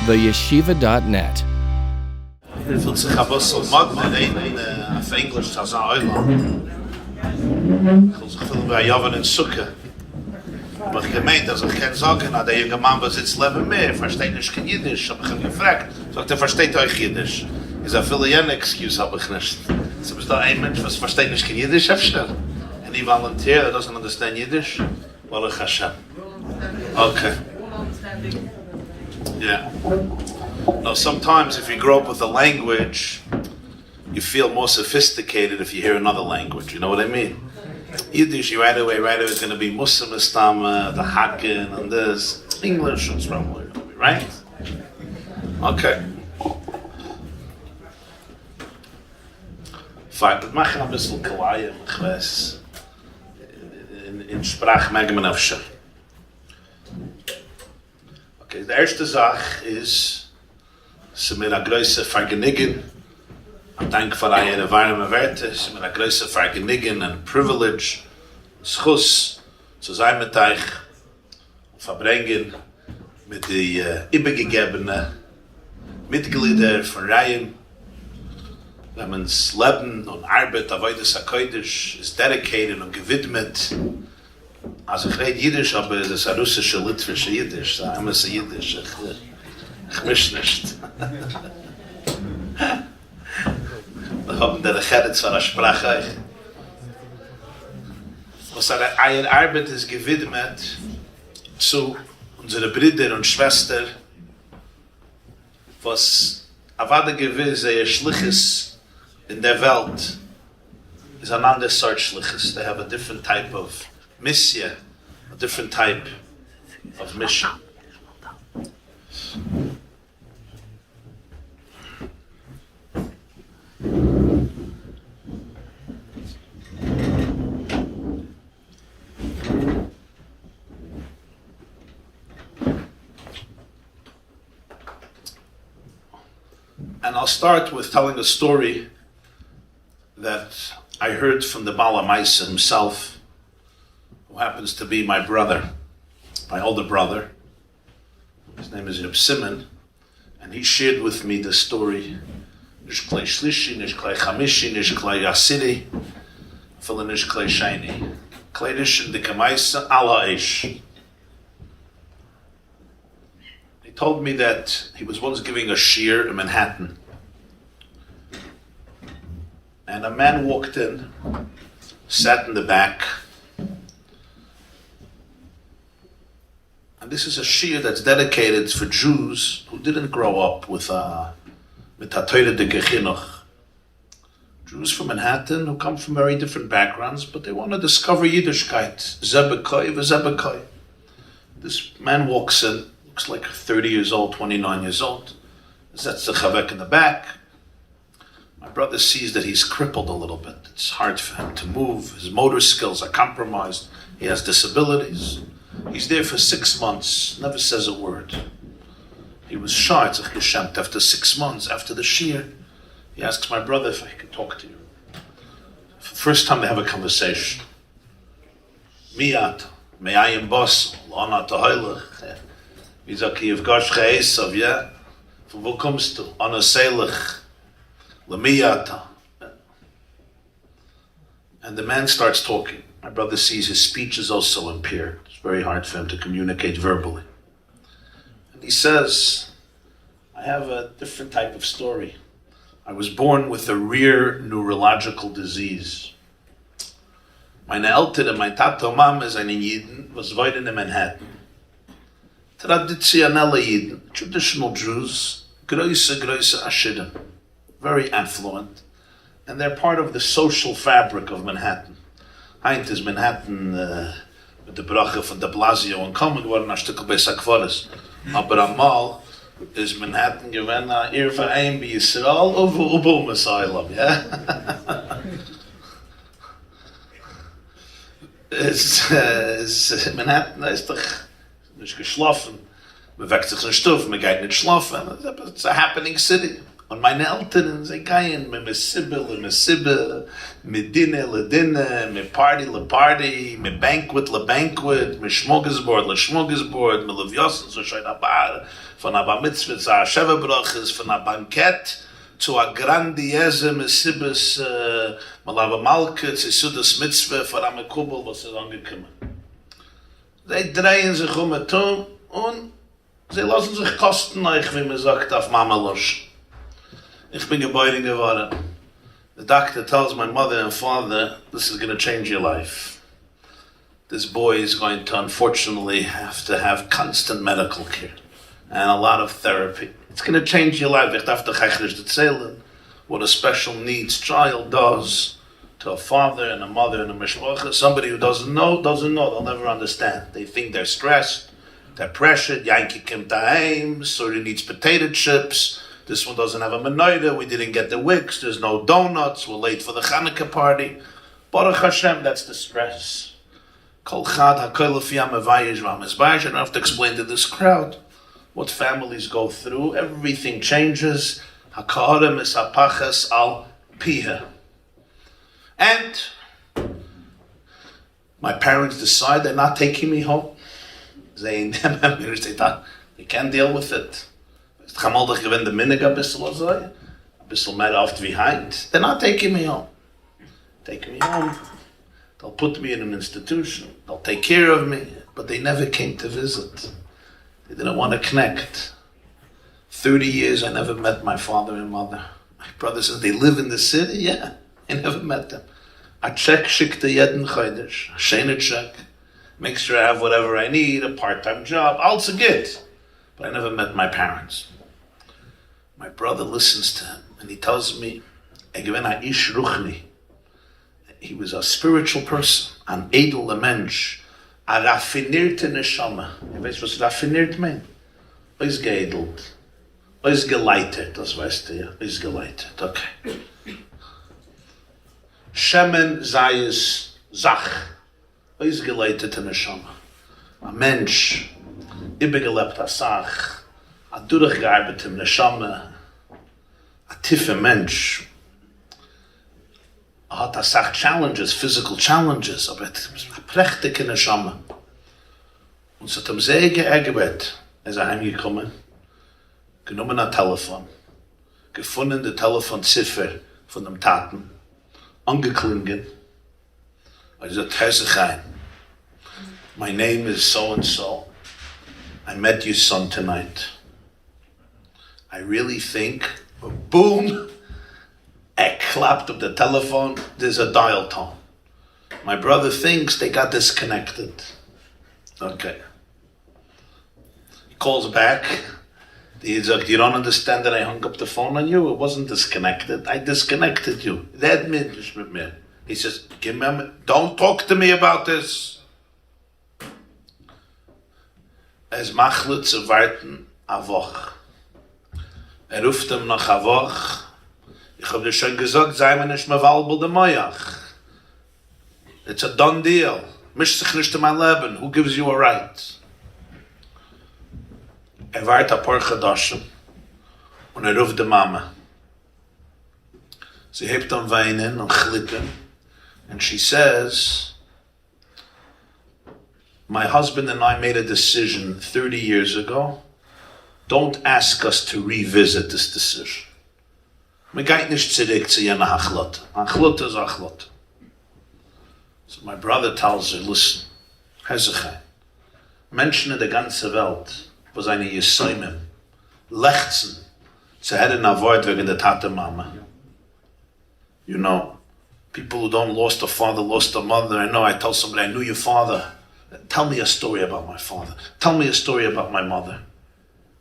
theyeshiva.net. Fühlt sich aber so modern auf Englisch als ein Euler. Ich will sich fühlen wie ein Joven in Sukke. Aber ich gemeint, als ich kann sagen, na, der junge Mann besitzt Leben mehr, versteht nicht kein Yiddish, hab ich ihn gefragt. Sagt versteht euch Yiddish? Ich sage, viele jene Excuse hab ich nicht. So ist da ein Mensch, was versteht nicht kein Yiddish, Hefscher? Any volunteer that doesn't understand Yiddish? Baruch Hashem. Okay. Yeah. Now, sometimes if you grow up with a language, you feel more sophisticated if you hear another language. You know what I mean? Yiddish, you right away is going to be Muslim Istama, the Hakken, and this. English, what's wrong with it, right? Okay. Fine, wir machen ein bisschen Kalayim, ich weiß. In Sprach mag man aufschauen. Okay, die erste Sache ist, sie mir eine große Vergnügen, ein Dank für ihre warme Werte, sie mir eine große Vergnügen, ein Privilege, ein Schuss, zu sein mit euch und verbringen mit den übergegebenen Mitgliedern von Rayim. Wenn man das Leben und Arbeit auf Yiddish HaKodesh ist dedicated und gewidmet. Also ich rede Yiddish, aber es ist ein russische, litwische Yiddish. Da haben wir es Yiddish. Ich misch nicht. Wir haben der Gerrit von der Sprache. Was eine Arbeit ist gewidmet zu unseren Brüdern und Schwestern, was erwartet gewisse ihr Schliches in der Welt is an other sort shlichus. They have a different type of mission, a different type of mission. And I'll start with telling a story that I heard from the Bala Maisa himself, who happens to be my brother, my older brother. His name is Reb Simon, and he shared with me the story. Nish klei shlishi, nish klei chamishi, nish klei yasiri, fila nish klei shayni. Klei nish in the kamaisa ala eish. He told me that he was once giving a shiur in Manhattan. And a man walked in, sat in the back. And this is a shiur that's dedicated for Jews who didn't grow up with a Torah de Gechinuch. Jews from Manhattan who come from very different backgrounds, but they want to discover Yiddishkeit. Zebekoi v'zebekoi. This man walks in, looks like 30 years old, 29 years old. That's the chavek in the back. My brother sees that he's crippled a little bit. It's hard for him to move. His motor skills are compromised. He has disabilities. He's there for 6 months, never says a word. He was shy, after 6 months, after the shiur. He asks my brother if I can talk to you. First time they have a conversation. Miyat, me'ayim bos, l'ana toheilich. Wie sagt, you've got ge'esav, yeah? Von wo kommst du? Ana seilich. Lemiyata. And the man starts talking. My brother sees his speech is also impaired. It's very hard for him to communicate verbally. And he says, I have a different type of story. I was born with a rare neurological disease. Meine Eltern und mein Tata und Mama sind in Yidden, was wohnen in Manhattan. Traditionelle Yidden, traditional Jews, große Ashidim. Very affluent, and they're part of the social fabric of Manhattan. Heint is Manhattan with the bracha von de Blasio and kommen geworden a Stückel bei Sakvaris. Aber amal is Manhattan gewen a Verein bei Yisrael over Messiah, yeah? Manhattan ist doch nicht geschlafen. Man weckt sich in Stoff, man geht nicht schlafen. It's a happening city. Und meine Eltern, sie gehen mit Sibbe, mit Dinner, le Dinner, mit Party, le Party, mit Banquet, le Banquet, mit Schmuggelsbord, le Schmuggelsbord, mit Leviosen, so schön abar, von Abba Mitzvah, zu Sheva-Brachas, von a Bankett, zu a grandiose Mesibbes, Malava Malke, zu Sudas Mitzvah, von a Kubel, was ist angekommen. Sie drehen sich den Turm und sie lassen sich kosten, wie man sagt, auf Mama los. Ich bin geboren geworden. The doctor tells my mother and father, this is going to change your life. This boy is going to unfortunately have to have constant medical care and a lot of therapy. It's going to change your life. Ich darf dich eigentlich erzählen what a special needs child does to a father and a mother and a mishpacha. Somebody who doesn't know, they'll never understand. They think they're stressed, they're pressured. Yankee came to home, so he needs potato chips. This one doesn't have a menorah, we didn't get the wicks, there's no donuts, we're late for the Hanukkah party. Baruch Hashem, that's the stress. Kol chad hakoy lefi ha'mevayish v'hamizbayish. I don't have to explain to this crowd what families go through. Everything changes. Haka'ara misapachas al piha. And my parents decide they're not taking me home. They can't deal with it. Ich habe mal gewinnt der Minnig ein bisschen mehr oft behind. They're not taking me home. Taking me home. They'll put me in an institution. They'll take care of me. But they never came to visit. They didn't want to connect. 30 years I never met my father and mother. My brother says, they live in the city? Yeah, I never met them. A check schickte jeden Chodesh. A shene check. Make sure I have whatever I need, a part-time job. Also good. But I never met my parents. My brother listens to him and he tells me, ish ruchni. He was a spiritual person, an edel mensch, a raffinierte neshama. You know what raffiniert meint? Is geedelt. Is geleitet, das weißt du ja. Is geleitet, okay. Shemen zayis zach. Is geleitet neshama. A mensch, ibegelebt a sach, a durchgearbeitetem neshama, a tiefe mensch, hat a sach challenges, physical challenges, aber a prächtige neshama. Und es hat ihm sehr geärgert, ist heimgekommen, genommen ein Telefon, gefunden die Telefonziffer von dem Taten, angeklingen, er sagt, Herr sich ein, my name is so-and-so, I met your son tonight. I really think, boom, I clapped up the telephone, there's a dial tone. My brother thinks they got disconnected. Okay. He calls back. He's like, you don't understand that I hung up the phone on you? It wasn't disconnected. I disconnected you. He says, don't talk to me about this. Es machlet zu warten a Woche. Ruft ihm nach a Woche. Ich hab dir schon gesagt, sei mir nicht mehr walbel de Moyach. It's a done deal. Misch sich nicht in mein Leben. Who gives you a right? Wart a paar Chadaschen. Und ruft die Mama. Sie hebt am Weinen und chlippen. And she says, my husband and I made a decision 30 years ago. Don't ask us to revisit this decision. Me geht nicht zurück zu jener Achlot. Achlot is Achlot. So my brother tells her, listen, Hezekiah, Menschen in der ganzen Welt, wo seine Jesäumen lechzen, zu hätten ein Wort wegen der Tate Mama. You know, people who don't lost a father, lost a mother. I know I tell somebody, I knew your father. Tell me a story about my father. Tell me a story about my mother.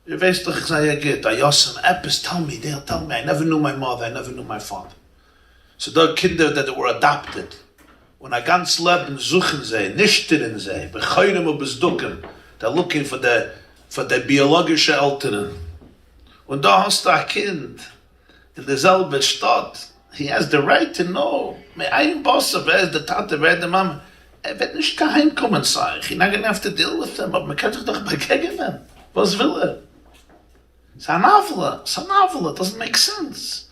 You weißt doch, ich sage ja geht, Ayosem, Eppes, tell me, they'll tell me. I never knew my mother, I never knew my father. So the Kinder that were adopted, when I ganz Leben suchen sie, nüchtern sie, becheurem und besducken, they're looking for the biologische Eltern. Und da hast du ein Kind in derselben Stadt, he has the right to know. Ein Boss, wer ist der Tate, wer ist der Mama? Wird nicht geheim kommen, sag ich. You're not going to have to deal with them, aber man kann sich doch begegnen. Was will It's a novel. It doesn't make sense.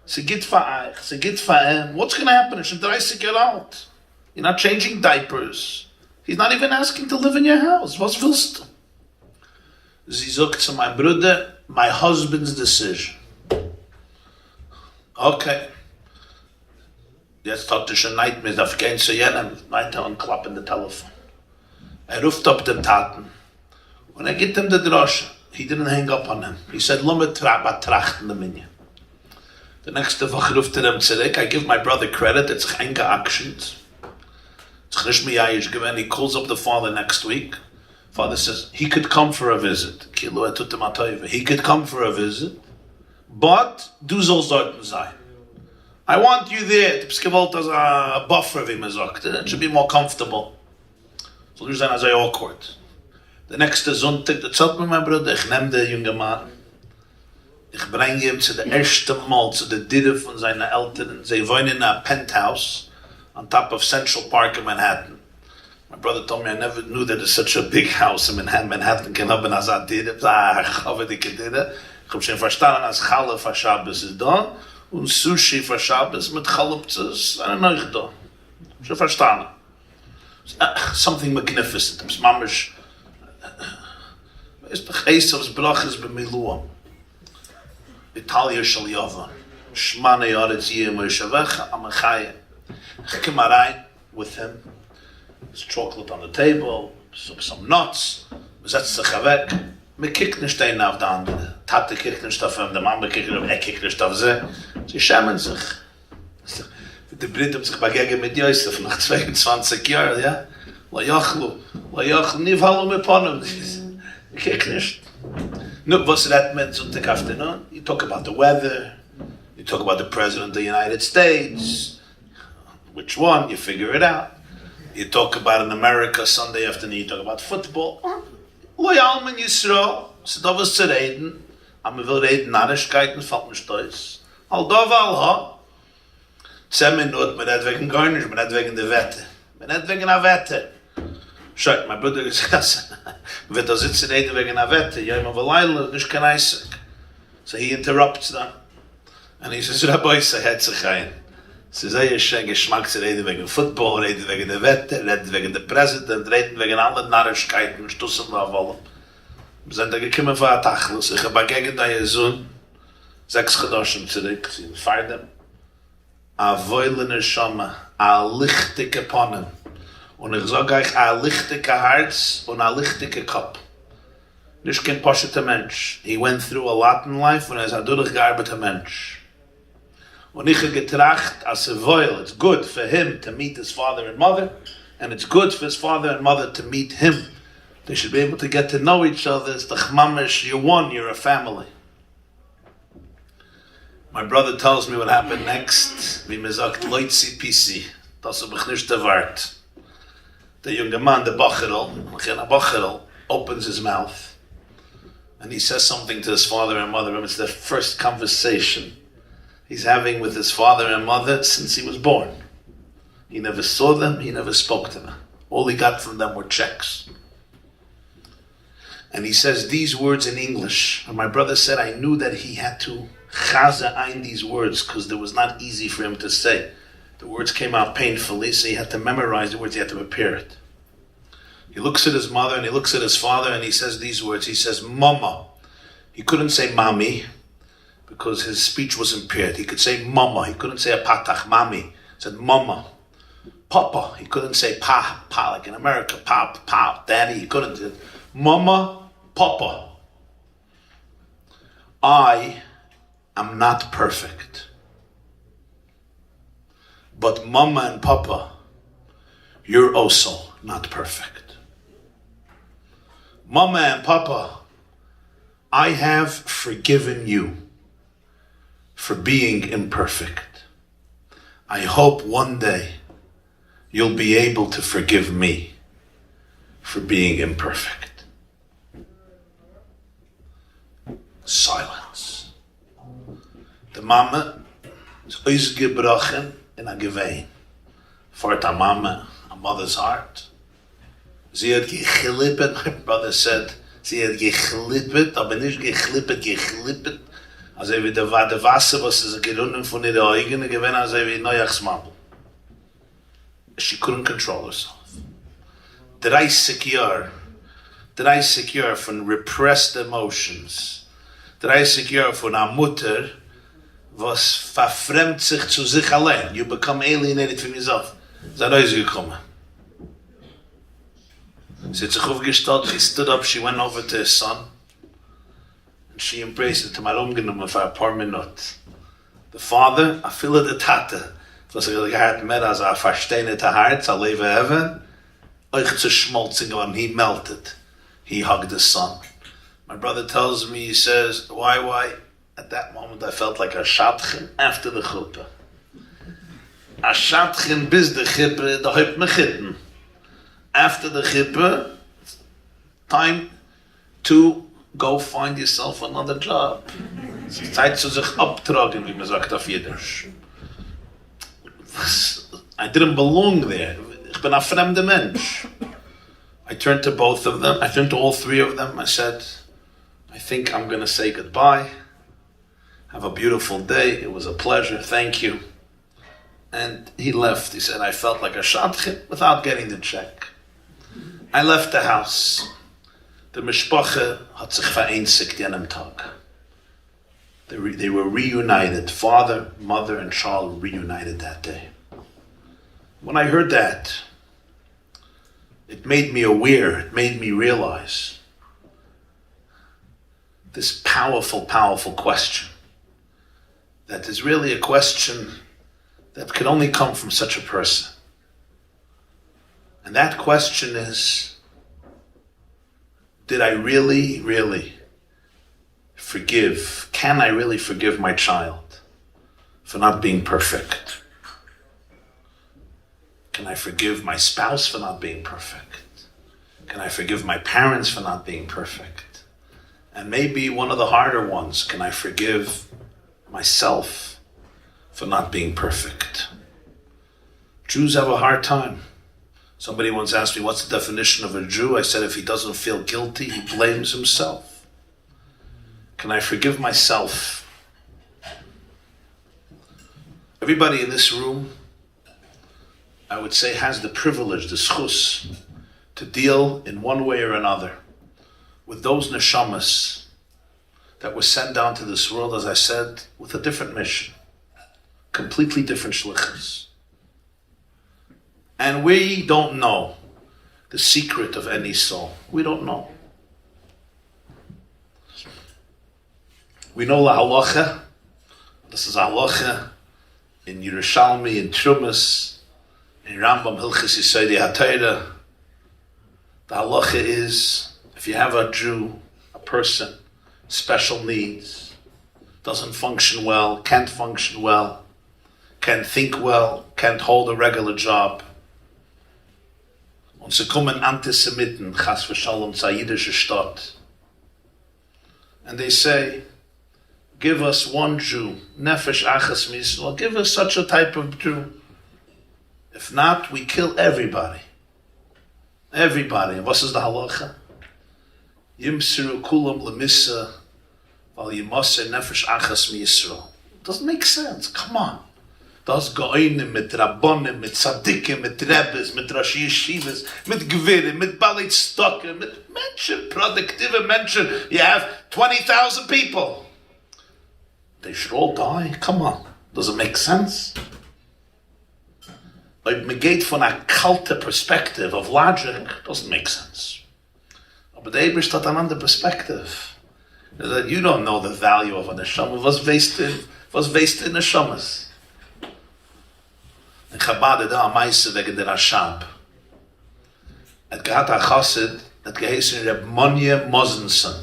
Se geht for euch, se geht for him. What's going to happen if you're 30 years old? You're not changing diapers. He's not even asking to live in your house. Was willst du? Sie sagt zu meinem Bruder, my husband's decision. Okay. Jetzt hat er schon Nightmares, darf gehen zu jenem, weiter und klappen the telephone. Ruft up den Taten. Und gibt ihm die Drosche. He didn't hang up on him. He said, "Lo me betrachten the minyan." The next Woche ruft him zurück. I give my brother credit. It's eingeactioned. It's nicht mehr Yayish gewesen. He calls up the father next week. Father says, he could come for a visit. He could come for a visit. But, du sollst dort sein. I want you there. Du bist gewollt als a buffer, wie man sagt. It should be more comfortable. So du sein als awkward. The next Sonntag, das sagt mir mein Bruder, ich nehme den jungen Mann, ich bringe ihn zu der ersten Mal, zu der Didde von seinen Eltern. Sie wohnen in a penthouse on top of Central Park in Manhattan. My brother told me I never knew that there's such a big house in Manhattan can haben als a Didde. Ich habe die Didde. Ich habe schon verstanden, als Challe für Shabbos ist da und Sushi für Shabbos mit Chalupzes sind noch da. Ich habe verstanden. Something magnificent. Es mamisch ist begeistert, es brachs bei Miluam. Italia shall yava. Shmane yaretz yeh Moshavech amachaya. I come rein with him. There's chocolate on the table, some nuts. We setzt sich weg. Me kickt nicht einen auf der andere. Tate kickt nicht auf ihm, der Mama kickt nicht auf sie. Sie schämen sich. Die Briten haben sich begegnet mit Yosef nach 22 Jahren, ja? La yachlu, niv halu me ponem. Kickt nicht. No, what's that meant Sunday afternoon? You talk about the weather, you talk about the President of the United States, which one, you figure it out. You talk about in America Sunday afternoon, you talk about football. Loyal men Yisrael, so da was zu reden, aber will reden Narrischkeiten, fällt mir stolz. Al dova al ha. 10 Minuten, man hat wegen gar nicht, man hat wegen der Wette. Man hat wegen der Wette. Schau, mein Bruder gesagt, wird da sitzen reden wegen der Wette, ja, immer Leila, nicht kein Eisig. So he interrupts them. And he says, Rabbi, say, hat sich ein. Sie sagen, es ist ein Geschmack zu reden wegen Football, reden wegen der Wette, reden wegen der Präsident, reden wegen allen Narrischkeiten, Stussen da wollen. Wir sind da gekommen von der Tachlus. Ich habe gegen deinen Sohn 6 Gedoschen zurück, sie feiern. A woilene Schamme, a lichtige Ponnen. Und ich sage euch, a lichtige Herz und a lichtige Kopf. Nicht kein posheter Mensch. He went through a lot in life und ist ein durchgearbeiteter Mensch. Und ich habe getracht, as a voil, it's good for him to meet his father and mother, and it's good for his father and mother to meet him. They should be able to get to know each other. It's the chmamish, you're one, you're a family. My brother tells me what happened next. Wie man sagt, Leutzi PC. Das habe ich nicht erwartet. Der junge Mann, der Bacherl, opens his mouth. And he says something to his father and mother. It's the first conversation he's having with his father and mother since he was born. He never saw them, he never spoke to them. All he got from them were checks. And he says these words in English. And my brother said, I knew that he had to chaza ein these words because it was not easy for him to say. The words came out painfully, so he had to memorize the words, he had to prepare it. He looks at his mother and he looks at his father and he says these words. He says, Mama. He couldn't say Mami because his speech was impaired. He could say Mama. He couldn't say a patach, Mami. He said Mama. Papa. He couldn't say Pa, like in America, Pa, Daddy. He couldn't say Mama, Papa. I am not perfect. But Mama and Papa, you're also not perfect. Mama and Papa, I have forgiven you for being imperfect. I hope one day you'll be able to forgive me for being imperfect. Silence. The mama is ausgebrochen in a gewein. For the mama, a mother's heart. Sie hat gechilippet, my brother said, Sie hat geklippet, aber nicht geklippet. Also wie der Wasser, was ist gerunnen von ihren Augen, gewinnt also wie Neuachsmabel. She couldn't control herself. 30 Jahre von repressed emotions. 30 Jahre von einer Mutter, was verfremd sich zu sich allein. You become alienated from yourself. Ist rausgekommen. Sie hat sich aufgestellt, she stood up, she went over to her son, and she embraced it to my umgenommen for a paar minutes. The father, I feel it the tate, was gehört mehr als verstehende Herz, a leve heaven, euch zu schmolzen geworden, he melted. He hugged his son. My brother tells me, he says, YY, at that moment I felt like a shatchen after the chuppah. A shatchen bis the chuppah, da hebt me chitten. After the chuppah, time to go find yourself another job. Es ist Zeit zu sich abtragen, wie man sagt auf Yiddish. I didn't belong there. Ich bin ein fremder Mensch. I turned to both of them. I turned to all three of them. I said, I think I'm going to say goodbye. Have a beautiful day. It was a pleasure. Thank you. And he left. He said, I felt like a shatchen without getting the check. I left the house. The Mishpache hat sich vereinzigt jenem Tag. They were reunited. Father, mother, and child reunited that day. When I heard that, it made me aware, it made me realize this powerful, powerful question. That is really a question that can only come from such a person. And that question is, did I really, really forgive? Can I really forgive my child for not being perfect? Can I forgive my spouse for not being perfect? Can I forgive my parents for not being perfect? And maybe one of the harder ones, can I forgive myself for not being perfect? Jews have a hard time. Somebody once asked me, what's the definition of a Jew? I said, if he doesn't feel guilty, he blames himself. Can I forgive myself? Everybody in this room, I would say, has the privilege, the schus, to deal in one way or another with those neshamas that were sent down to this world, as I said, with a different mission, completely different shlichus. And we don't know the secret of any soul. We don't know. We know la halacha. This is halacha in Yerushalmi, in Trumas, in Rambam Hilchis Yisodei HaTorah. The halacha is, if you have a Jew, a person, special needs, doesn't function well, can't function well, can't think well, can't hold a regular job, und sie kommen Antisemiten, chas v'shalom, zur jüdische Stadt, and they say, give us one Jew, nefesh achas misrael, give us such a type of Jew. If not, we kill everybody. Everybody. And what is the halacha? Yimsiru kulam lemissa, val yimaser nefesh achas misrael. Doesn't make sense. Come on. Das Goinim, mit Rabbonim, mit Tzadikim, mit Rebbes, mit Rashi Yeshivas, mit Gvirim, mit Balei Tzedakah, mit Menschen, productive Menschen. You have 20,000 people. They should all die. Come on. Does it make sense? Like, negate from a cult perspective of logic doesn't make sense. But the Ebrish hat another perspective. That you don't know the value of a neshama. Was based in neshamas. In Chabad da am meiste wegen der Ashab. Et gehad a chassid, et geheißen Reb Monye Mosenson.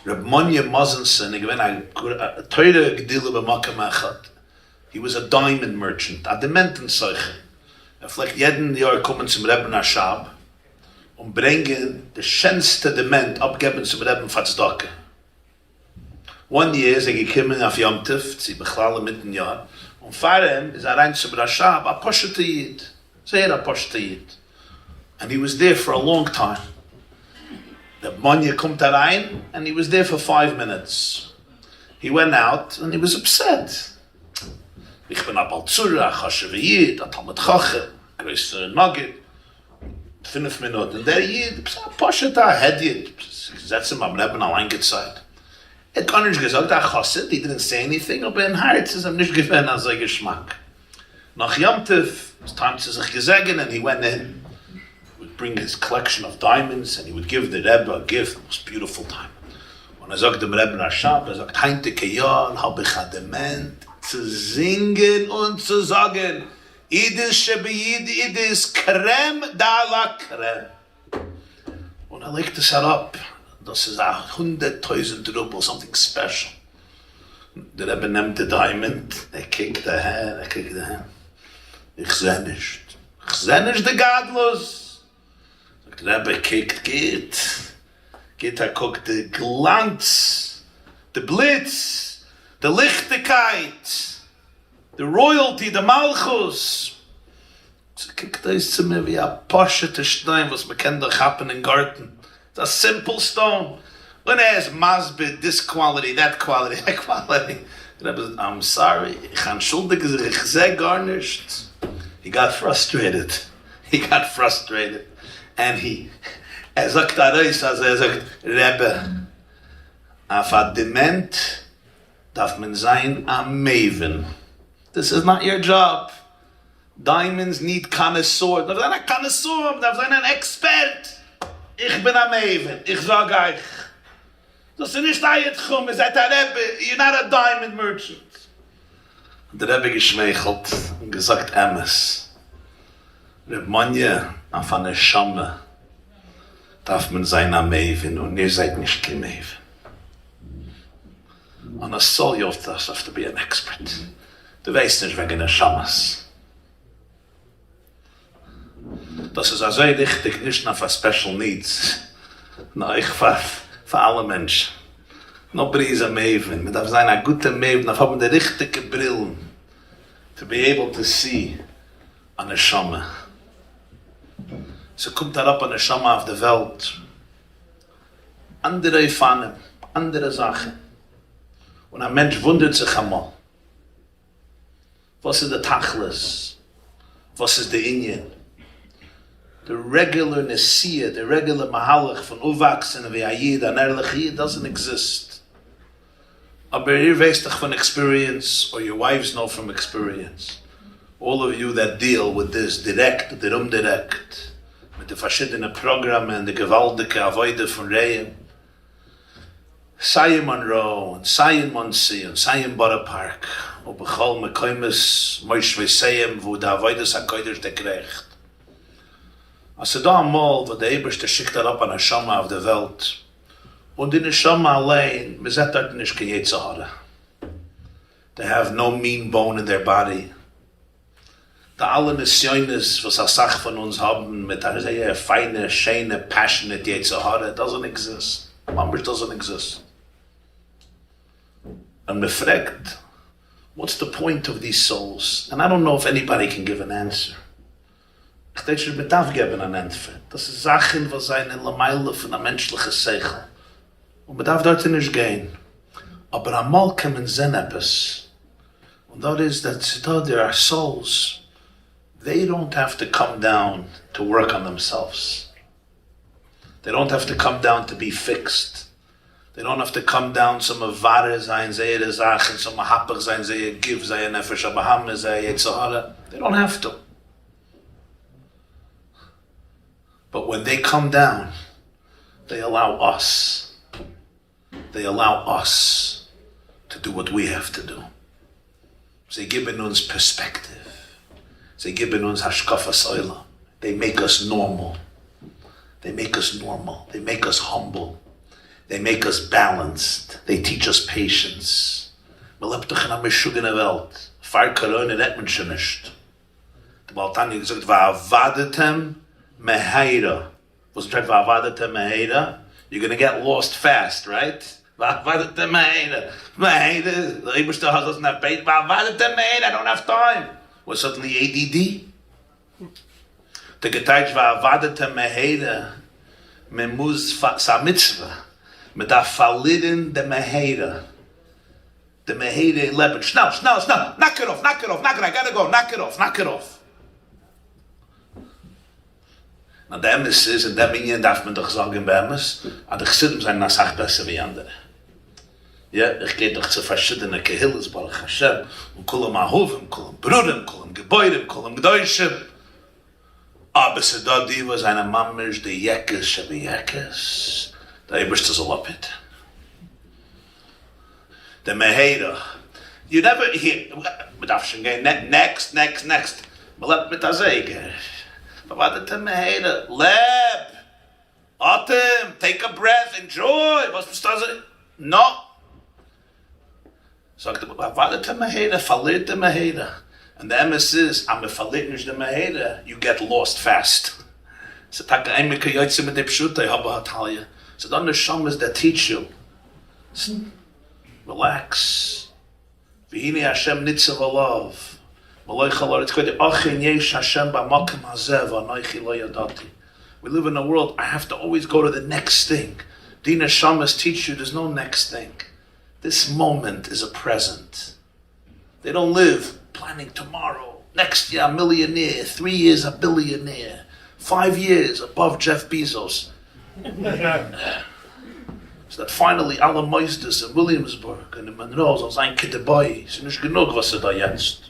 Reb Monye Mosenson, ich bin a teure gedille b'makam echad. He was a diamond merchant, a dementenseuche. Vielleicht jeden Jahr kommen zum Rebbe Ashab und bringen the schönste dement abgeben zum Rebbe Tzedakah. One year, sie gekommen auf Yom Tov, sie bechlalen mitten Jahr, und Farem is rein zum Rashab, a Poshete Yid. Sehr a Poshete Yid. And he was there for a long time. The Manya kommt rein, and he was there for 5 minutes. He went out, and he was upset. Ich bin ab Alzura, Chashe Yid, a Talmud Chacham, größere Nugget. 5 Minuten. Der Yid, Pashat Head Yid, setzt ihm am Rebbe allein gezeigt. Er hat gar nicht gesagt, der Chassid, he didn't say anything, aber in Herz ist ihm nicht gewähnt als sein Geschmack. Nach Yom Tov, it's time to sich gesegnen, and he went in, would bring his collection of diamonds, and he would give the Rebbe a gift. It was a beautiful time. Und sagt dem Rebbe nach Shab, sagt, Heinteke Jahr, habe ich adement, zu singen und zu sagen, Yiddish Yiddish Krem da la Krem. Und legt es herab. Das ist 100,000 Rubel, something special. Der Rebbe nimmt the diamond, kickt daher. Ich seh nicht der Gadlus. Der Rebbe kickt, geht guckt der Glanz, der Blitz, der Lichtigkeit, the royalty, the Malchus. So kickt das zu mir wie ein Poschete Stein, was man kennt doch happen in Garten. It's a simple stone. When it has Masbid, this quality, that quality, that quality. I'm sorry, ich entschuldige sich, ich seh gar nicht. He got frustrated. And sagt Rebbe, auf a dement darf man sein am Maven. This is not your job. Diamonds need connoisseur. Darf sein ein Connoisseur, darf sein ein Expert. Ich bin am Maven. Ich sag euch. Das ist nicht ein Tchum, ihr seid ein Rebbe. You're not a diamond merchant. Der Rebbe geschmeichelt und gesagt, Emes. Reb Manje, auf eine Schamme, darf man sein am Maven und ihr seid nicht kein Maven. On a soul, you have to be an expert. Du weißt nicht wegen der Shammas. Das ist also richtig, nicht nur für Special Needs. Nein, für alle Menschen. Nobody is a Maven. Man darf sein ein guter Maven, darf haben die richtige Brillen. To be able to see an a Shammah. So kommt herab an a Shammah auf der Welt. Andere Fahnen, andere Sachen. Und ein Mensch wundert sich einmal. Was ist der Tachlis? Was ist der Inyan? The regular Nesiya, the regular Mahalach von Uwachsen wie Ayid, an Ehrlich Yid doesn't exist. Aber ihr weißt doch von experience, or your wives know from experience. All of you that deal with this direct, oder indirect, mit den verschiedenen Programmen, die gewaltige Avoide von Rayim, Sayim Monroe, und Sayim Monsi, und Sayim Borough Park, und Bechol Mekoimes, Moishwe Sayim, wo der Avoides HaKodesh dekriegt. Als da einmal, wo der Eberste schickt ab an der Shama auf der Welt, und in der Shama allein, wir sind dort nicht kein Yetzirah. They have no mean bone in their body. Da alle Missiones, was Sach von uns haben, mit einer sehr feine, schöne, passionate Yetzirah, doesn't exist. Mamish doesn't exist. And me fragt, what's the point of these souls? And I don't know if anybody can give an answer. Ich denke, ich darf geben eine Antwort. Das ist Sachen, was sein in der Meile von einem menschlichen Seichel. Und man darf dort nicht gehen. Aber einmal kommen sehen etwas. Und das ist, that there are souls, they don't have to come down to work on themselves. They don't have to come down to be fixed. They don't have to come down some of Vare sein, sehe Sachen, some Hapach sein, sehe Give, sehe Nefesh Abraham, sehe Yetzirah. They don't have to. But when they come down, they allow us to do what we have to do. Sie geben uns perspective. Sie geben uns Hashkafas Oila. They make us normal. They make us normal. They make us humble. They make us balanced. They teach us patience. Wir leben doch in einer mischugene Welt. Vor Corona redet man schon nicht. Der Baltani hat gesagt, va'avadetem meheira. Was bedeutet va'avadetem meheira? You're going to get lost fast, right? Va'avadetem meheira. Meheira, the Rebbe doesn't have bait. Va'avadetem meheira, I don't have time. Was suddenly ADD? The Getaych va'avadetem meheira Man muss sa mitzvah. Man darf verlieren de Meheira. The Meheira Leben. Schnell. Knock it off. I gotta go. Knock it off. Na der Emes ist, in der Minion darf man doch sagen, bei Emes, aber die Chassidim sind nach Sach besser wie andere. Ja, ich gehe doch zu verschiedenen Kehilles, Baruch Hashem, und kulam Ahuvim, kulam Brudem, kulam Gebäudem, kulam Gdeutschem. Aber se da die, was eine Mammisch, die Jekes, Shebe Jekes, da Eberst ist a Lopit. The Meheira. You never hear, mit Afshin gehen, next. Maar let me dat zeggen. Maar wat het Meheira? Leb. Atem. Take a breath. Enjoy. Was bist das? No. Sagt er, wat het Meheira? Verliert de Meheira. And the MS is, am verliert nicht de Meheira. You get lost fast. So tak einmal kajotze mit de Pshuta, aber hatalje. So dann the shamas that teach you. Relax. V'hini Hashem nitzav alav. We live in a world, I have to always go to the next thing. Dina Shamas teach you there's no next thing. This moment is a present. They don't live planning tomorrow. Next year, a millionaire. 3 years, a billionaire. 5 years, above Jeff Bezos. So that finally alle Meisters in Williamsburg and in Monroe soll sein Kiddebai. Es ist nicht genug, was da jetzt.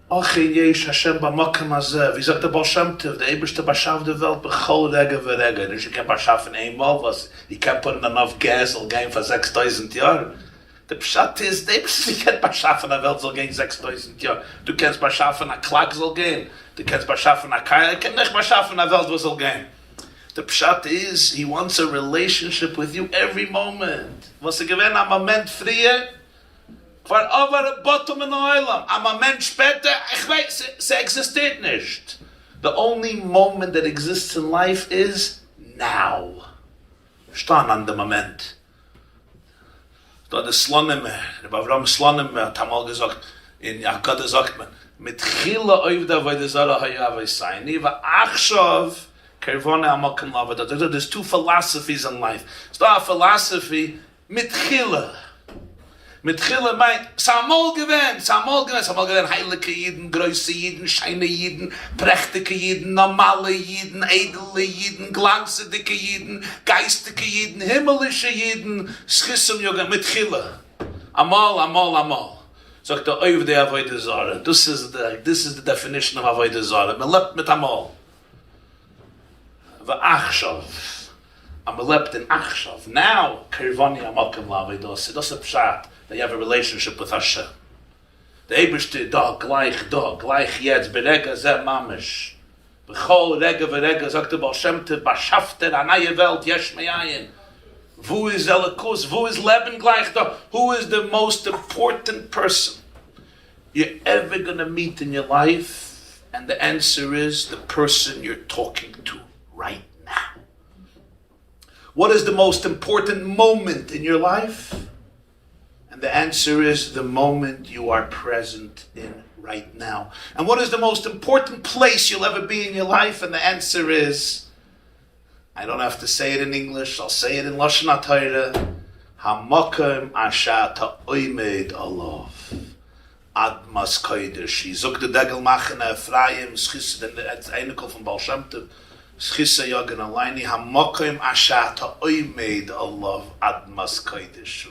Achin yesh Hashem b'makam hazeh. Wie sagt der Baal Shem Tov, der Eberste Bashav der Welt, b'chol rega v'rega. You can't Bashav in einmal, was you can't put in enough gas, soll gehen for 6,000 Jahren. Der Pshat ist, der Eberste, wie kann Bashav in der Welt, soll gehen 6,000 Jahren. Du kannst Bashav in der Klag, soll gehen. Du kannst Bashav in der Kaira, du kannst nicht Bashav in der Welt, wo soll gehen. The pshat is, he wants a relationship with you every moment. Was gewinnt am Moment früher? Vor over the bottom in the oilam. Am Moment später, ich weiß, sie existiert nicht. The only moment that exists in life is now. Stand an dem Moment. Da der Slonim, der Bavram Slonim hat einmal gesagt, in Yaakov sagt man, mit Chila oiv da vay de zara hayavay sein. Niva achshav, there's two philosophies in life. It's not a philosophy mit Chila. Mit Chila meint, Samol gewinnt, heilige Jiden, größe Jiden, scheine Jiden, prächtige Jiden, normale Jiden, edle Jiden, glanzige Jiden, geistige Jiden, himmlische Jiden, Schissim Yoga, mit Chila. Amal. Sagt der Oiv der Avodah Zarah. This is the definition of Avodah Zarah. Man lebt mit Amal. V'achshav. I'm lept in achshav. Now, kirvani amakim la'avodah. That's a pshat. That you have a relationship with Hashem. The Eberste, gleich jetzt, berega zeh mamish. B'chol rega v'rega, sagt der Baal Shem Tov, b'shafter, anaye Welt, yesh me'ayin. Who is Elikus? Who is Leben gleich da? Who is the most important person you're ever going to meet in your life? And the answer is the person you're talking to right now. What is the most important moment in your life? And the answer is the moment you are present in right now. And what is the most important place you'll ever be in your life? And the answer is, I don't have to say it in English, I'll say it in Lashon HaTorah. HaMakom asher ta'omed alav. Admas kodesh. Zog de degel machen Ephraim, schisse den Einikel von Baal Shem Tov, schisse Yogan Alayni, HaMakom asher ta'omed alav. Admas kodesh.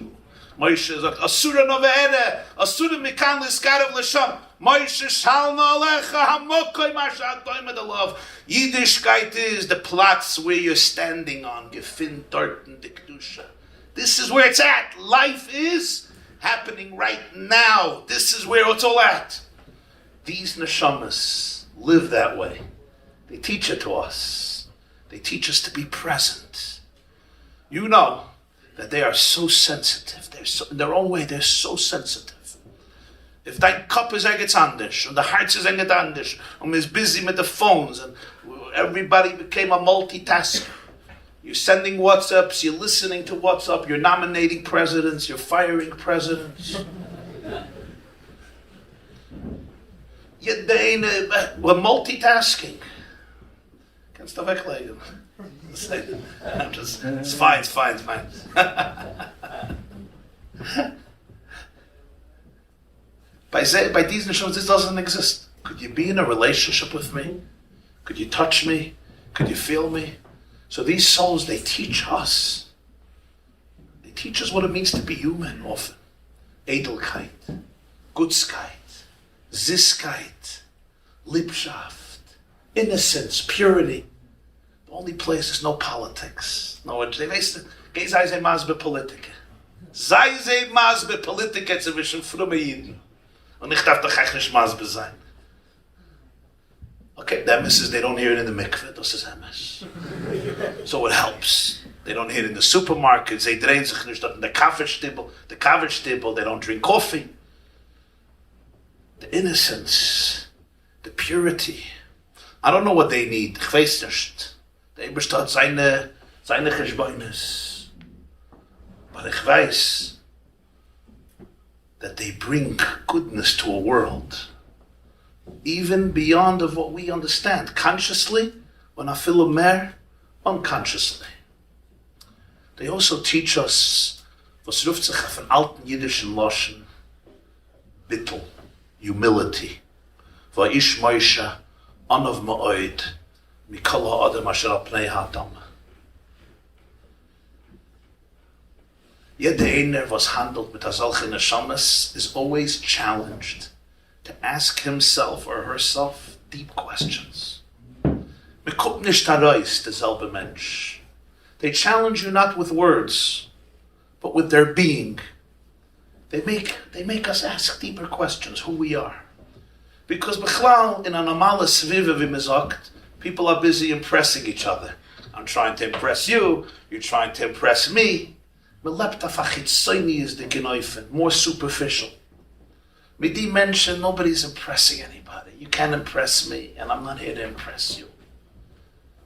Moshe sagt, Asura nove'ere, Asura mikan liskarev l'sham. Moshe shalna alecha, HaMakom asher ta'omed alav. Yiddishkeit is the Platz where you're standing on. Gefind dort in the Kedusha. This is where it's at. Life is happening right now. This is where it's all at. These neshamas live that way. They teach it to us. They teach us to be present. You know that they are so sensitive. In their own way, they're so sensitive. If dein Kopf is eget anders, and the heart is eget anders, and is busy with the phones, and everybody became a multitasker. You're sending WhatsApps, you're listening to WhatsApp, you're nominating presidents, you're firing presidents. We're multitasking. Kannst du weglegen. I'm just, it's fine. By these shows, this doesn't exist. Could you be in a relationship with me? Could you touch me? Could you feel me? So these souls, they teach us. They teach us what it means to be human often. Edelkeit, Gutskeit, Ziskeit, Liebschaft, innocence, purity. The only place is no politics. No, geh sei sie maß be Politik. Sei sie maß be Politik zwischen frumme Jiden. Und ich darf doch echt nicht maß be sein. Okay, the emes is they don't hear it in the mikveh. Das ist emes. So it helps. They don't hear it in the supermarkets. They drehen sich nicht in the Kaffeestibel. They don't drink coffee. The innocence, the purity. I don't know what they need. Ich weiß nicht. Der Eberste hat seine Geschbeunis. But ich weiß that they bring goodness to a world even beyond of what we understand, consciously, when I feel mer, unconsciously. They also teach us, was ruft sich auf einen alten jiddischen Loschen, Bittel, humility. Va ish Moshe, anav ma'oid, mikol ha'adam asher al pnei ha'adam. Jeder einer, was handelt mit solchen Neshamas, is always challenged to ask himself or herself deep questions. Me kommt nicht heraus, derselbe Mensch. They challenge you not with words, but with their being. They make us ask deeper questions, who we are. Because bechlal, in a normale svive, wie man sagt, people are busy impressing each other. I'm trying to impress you, you're trying to impress me. Me lebt auf a chitzoni is the genoifen, more superficial. With the mention, nobody's impressing anybody. You can't impress me, and I'm not here to impress you.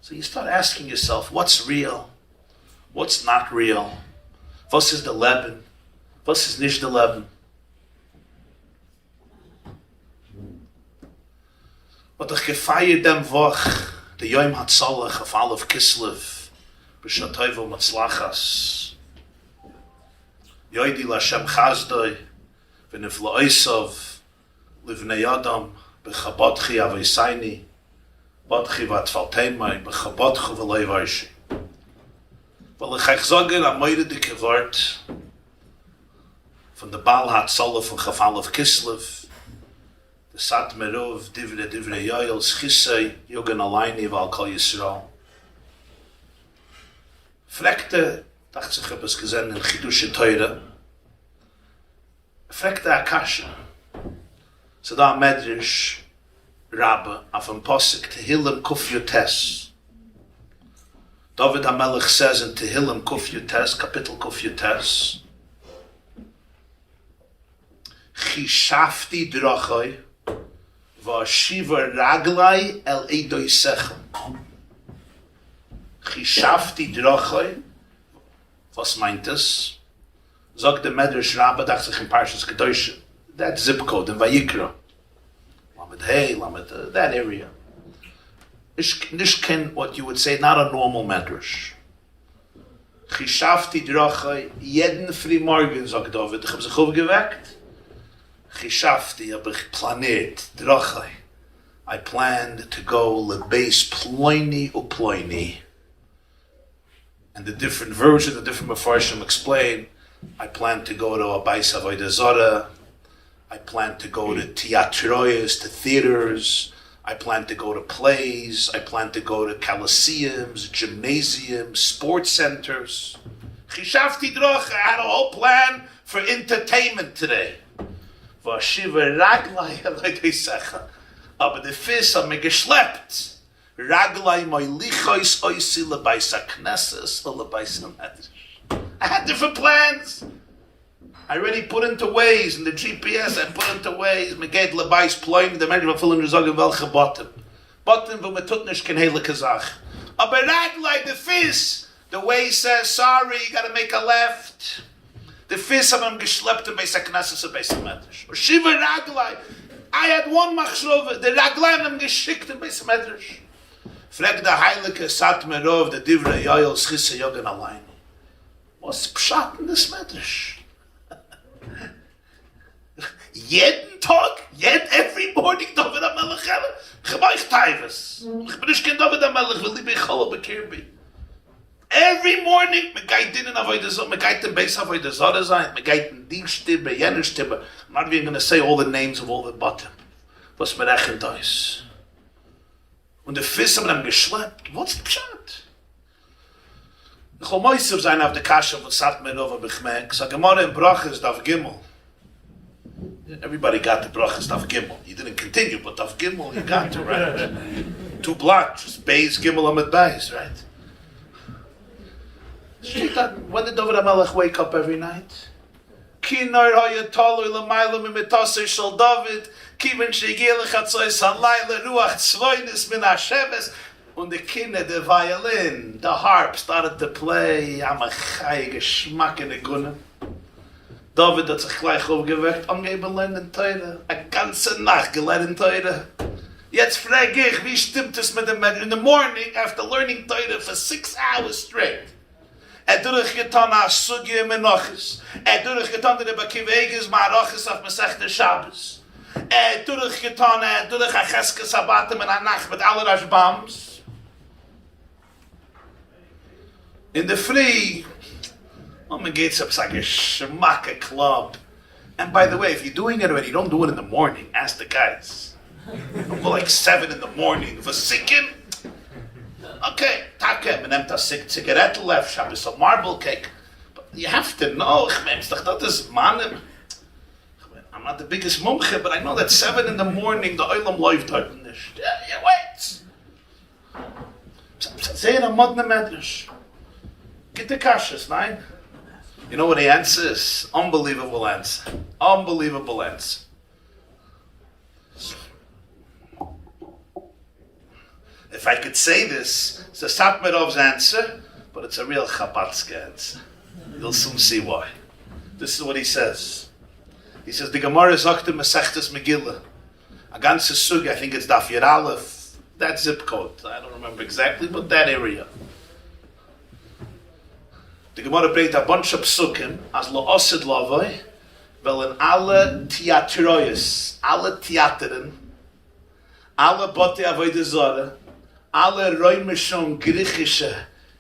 So you start asking yourself, what's real? What's not real? Was is the Leben? Was is nicht the Leben? Wat ich gefeiert dem Woch, the Yom HaTzolach of all of Kislev, b'shatoivo matzlachas. Yoidi Lashem Chazdoi, v'nifla Oisov, livnei Adam, b'chabodchi aveisaini, bodchi vatfalteimai, b'chabodchi v'loi vayshi. Weil ich euch sage, am meure dicke Wort von der Baal HaTzolach von Chafal of Kislev, der Satmar of Divre Yoel, Schisei, Yogen Alleini, Val Kol Yisrael. Fragte, dachte sich, ich habe es gesehen in Chidushe Teure, fragte Akasha, so da Medrash, Rebbe, auf dem Posik, Tehillim Kuf Yotes. David HaMelech says in Tehillim Kuf Yotes, Kapitel Kuf Yotes, Chishafti drachoi, v'ashiva raglai el eidoi sechem. Chishafti drachoi, was meint es? Sagt der Medrash Rabba, dachte sich in Parshas Kedosh, that zip code in Vayikra. Lamed Hey, Lamed, that area. Nishken, what you would say, not a normal Medrash. Chishafti drachoi, jeden früh morgen, sagt David, ich habe sich aufgeweckt. Chishafti, hab ich planiert, drachoi. I planned to go lebeis ploini u ploini. And the different versions, the different Mefarshim explain, I planned to go to a Bais Avodah Zarah. I planned to go to theatroyas, to theaters. I planned to go to plays. I planned to go to coliseums, gymnasiums, sports centers. Chishafti drach, I had a whole plan for entertainment today. Vashiva raglai elodei secha. Aber the fish are me geschleppt. Raglai my lichois oisi lebeis ha-knesses or lebeis ha-medrash. I had different plans. I already put into ways in the GPS. I put into ways. Me geht lebeis ploim the medrash v'fulin rezogen welche bottom. Bottom v'me tutnish ken hele kazach. Aber raglai the fish. The way says sorry, you got to make a left. The fish haben geschleppt in beis ha-knesses or beis ha-medrash. Or shiva raglai. I had one machshove. The raglai haben geschickt in beis ha-medrash. Frag der heilige Satmar of the Divrei Yoel Schisse Yogan allein. Was pshat in das Medrash? Jeden Tag, every morning, David HaMelech hebben. Gebeich Taivas. Ich bin nicht kein David HaMelech, will die mich alle bekirbi. Every morning, me geht in Avodah Zarah, me geht in Beis Avodah Zarah sein, me geht in die Stimme, jene Stimme. I'm not even going to say all the names of all the bottom. Was me rechnet ist. Und die Füße haben geschleppt. What's the pshat? Ich will meistens sein auf der Kasche von Satmar over Bechmek. So Gemara in Brachas Daf Gimel. Everybody got the Brachas Daf Gimel. You didn't continue, but Daf Gimel you got to, right? 2 blocks, just Beis Gimel Amid Beis, right? When did David HaMelech wake up every night? Kinar hayatolu l'mayla mimitase shel David, kiven shegiel chatzois halayla ruach tzvoinis min hasheves, and the kinder, the violin, the harp started to play. Amachai geschmack in the gunna. David hat sich gleich aufgeweckt, angeben lernen Teure, a ganze Nacht gelernt Teure. Jetzt frage ich, wie stimmt es mit dem Mann? In the morning, after learning Teure for 6 hours straight, durchgetan als Sugi Menachis, durchgetan der Bekiweges Marachis auf Masechta Shabbos, durchgetan durch Acheske Sabbatim in der Nacht mit aller Ashbams. In the free, man gets up like a schmacke club. And by the way, if you're doing it already, don't do it in the morning. Ask the guys. Don't go like 7 in the morning for sickin'. Okay, take me neemt a cigarette left, have some marble cake. But you have to know, that is man. I'm not the biggest mumche, but I know that 7 in the morning, the oilam läuft heute nicht. Yeah, wait. Sehr am modne Medrash. Get the kashas, nein? You know what the answer is? Unbelievable answer. Unbelievable answer. If I could say this, it's a Satmarov's answer, but it's a real Chabadske answer. You'll soon see why. This is what he says. He says, the Gemara sagt in Masechtas Megillah, a ganze sugi, I think it's Daf Yud Aleph, that zip code, I don't remember exactly, but that area. The Gemara bringt a bunch of psukim, as lo osid lavoi, wel in alle theatroyes, alle theateren, alle bote avoide zara, alle römischen griechische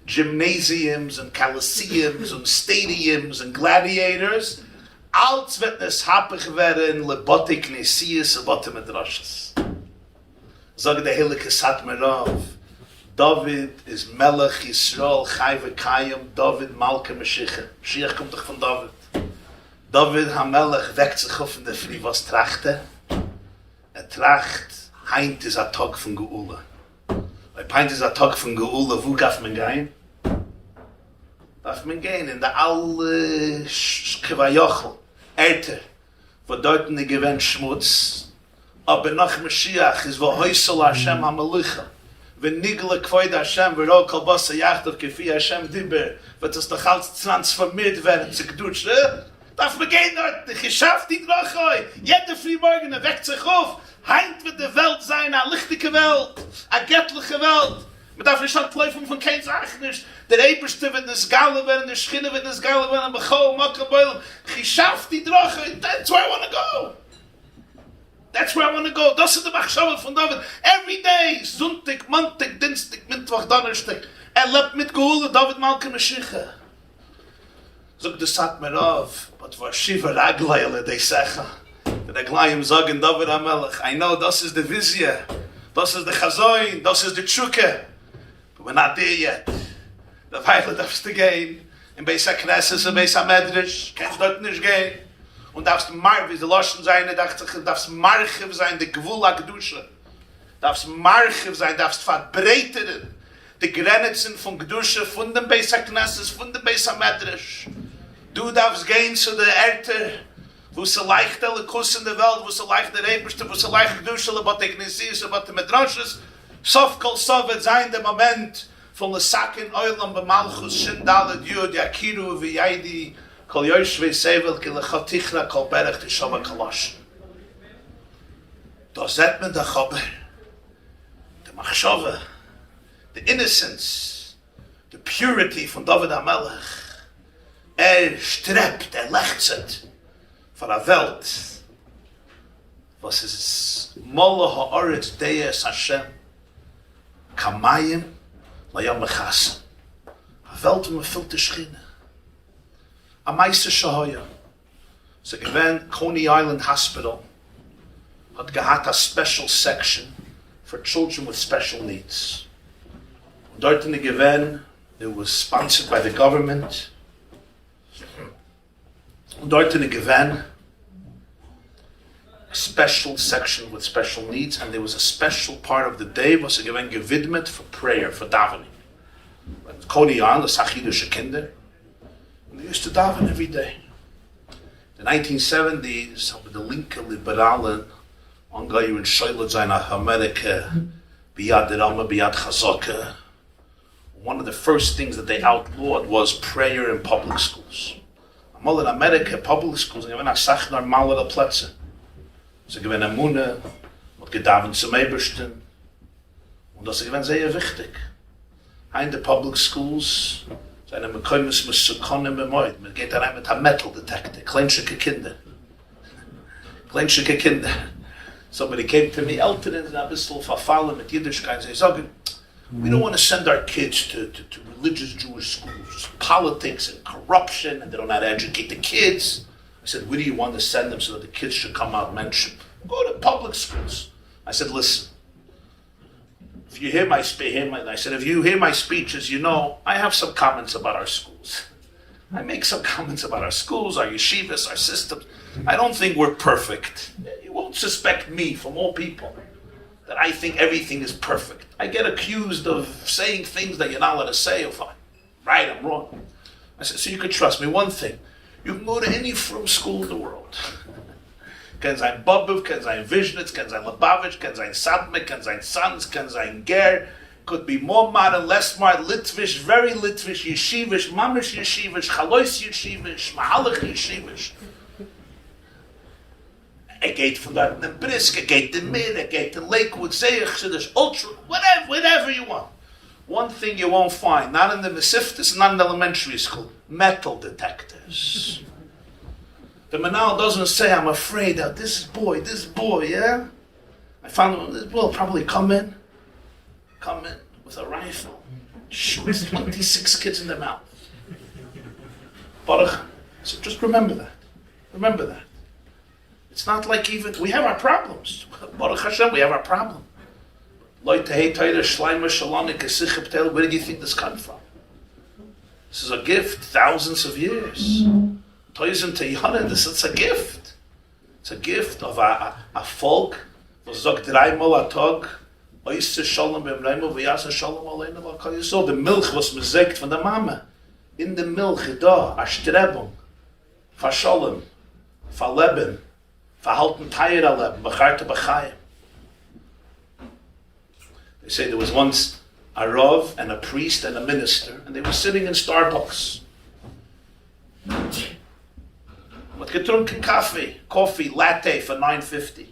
gymnasiums and coliseums and stadiums and gladiators, als wird es happig werden le bote knesias and bote medrashas. Sage der heilige Satmarov, David is Melech Yisrael Chai V'Kayim, David Malka Mashiach. Mashiach kommt doch von David. David HaMelech weckt sich auf in der Früh, was trachte? Tracht, heint is a Tag von Geula. Weil heint is a Tag von Geula, wo darf man gehen? Darf man gehen in der alle Kvajochel, Erte, wo dort ne gewinnt Schmutz, aber nach Mashiach is wo Heusel Hashem HaMelucha. Wenn Nigle Kvoid Hashem, wir auch Kalbasa Yachtov Kefi Hashem Dibber, wird es doch als transformiert werden zu Gdutsch, darf man gehen dort, ich geschafft die Drachoi, jede Frühmorgen, weckt sich auf, heint wird die Welt sein, eine lichtige Welt, eine göttliche Welt, man darf nicht antläufen von kein Sachen nicht, der Eberste wird das Galle werden, der Schinne wird das Galle werden, Bechol, Makkabeul, ich geschafft die Drachoi, that's where I want to go. That's where I want to go. Das ist der Machshav von David. Every day, Sonntag, Montag, Dienstag, Mittwoch, Donnerstag. Lebt mit Gehule, David Malka Mashiach. Sog der Satmarov, but war Shiva Raglayla, they Secha. The Raglayim sagen David HaMelech. I know, das ist the Vizya. Das ist the Chazoin. Das ist the Tshuke. But we're not there yet. The Weile darfst du gehen. In Beis HaKnesses, in Beis HaMedrash. Kannst dort nicht gehen. Und darfst wie die Loschen sein, darfst Marchiv sein, die Gewula Gedusche. Darfst Marchiv sein, darfst verbreiteren. Die Grenzen von Gedusche, von dem Beis HaKnesses, von dem Beis HaMedrash. Du darfst gehen zu der Erde, wo es leicht alle Kuss in der Welt, wo es leicht der Eberste, wo es leicht Gedusche, wo es Knesies, wo es Medrashes. Sof kol sof wird sein der Moment von der Sakin Eulam bemalchus, Shindalet Yud, Yakiru, V'yaydi, Kol Yoshvei Sevel, Ki Lechotichra, Kol Berech, Tishova Kalash. Da sieht man der Chaber, der Machshove, the innocence, the purity von David HaMelech. Strebt, lechzet von der Welt. Was ist Molle ha'aretz deyes Hashem kamayim layam mechas. A Welt me füllte Schchine. A Meister Shahoya. So given Coney Island Hospital had gehad a special section for children with special needs. Dort in the given, it was sponsored by the government. Dort in the given, a special section with special needs, and there was a special part of the day was a given gevidmet for prayer, for davening. Coney Island, the Sachidische Kinder, and they used to daven every day. In the 1970s, with the linke liberalen, angehörigen Scheulet seiner HaMelech, biyad Rama, biyad Chazaka, one of the first things that they outlawed was prayer in public schools. Amal in America, public schools, and given a Satmar malere Plätze. Sie given a Mune, und gedaven zum Ebersten, und das ist given sehr wichtig. In the public schools, seine Mekoimus muss zu können bemoid. Man geht da rein mit einem Metal Detector, kleinschicke Kinder. Kleinschicke Kinder. Somebody came to me, Eltern, and a bisschen verfallen mit Yiddish, and they said, we don't want to send our kids to religious Jewish schools. Politics and corruption, and they don't know how to educate the kids. I said, where do you want to send them so that the kids should come out and mention? Go to public schools. I said, listen, if you hear my if you hear my speeches, you know, I have some comments about our schools. I make some comments about our schools, our yeshivas, our systems. I don't think we're perfect. You won't suspect me, from all people, that I think everything is perfect. I get accused of saying things that you're not allowed to say, if I'm right, I'm wrong. I said, so you can trust me. One thing, you can go to any from school in the world. Kann sein Bobiv, kann sein Vishnitz, kann sein Lubavitch, kann sein Satmar, kann sein Sons, kann sein Ger, could be more modern, less modern, Litvish, very Litvish, Yeshivish, Mamish Yeshivish, Chalois Yeshivish, Mahalach Yeshivish. Geht von dort in Brisk, geht in Mir, geht in Lakewood, Zayach, Shiddush, Ultra, whatever you want. One thing you won't find, not in the Mesiftis, not in the elementary school, metal detectors. The Manal doesn't say, I'm afraid that this boy, yeah? I found this boy will probably come in with a rifle, shoot 26 kids in the mouth. Baruch, so just remember that. It's not like even, we have our problems. Baruch Hashem, we have our problem. Where do you think this comes from? This is a gift, thousands of years. It's a gift. It's a gift of a folk. So the milk was mezegt von der Mama. In the milk, da, a Strebung, for Shalom, for Leben, for halten Teira Leben, bacharte bachayim. They say there was once a Rav and a priest and a minister, and they were sitting in Starbucks. Mit getrunken coffee, latte for $9.50.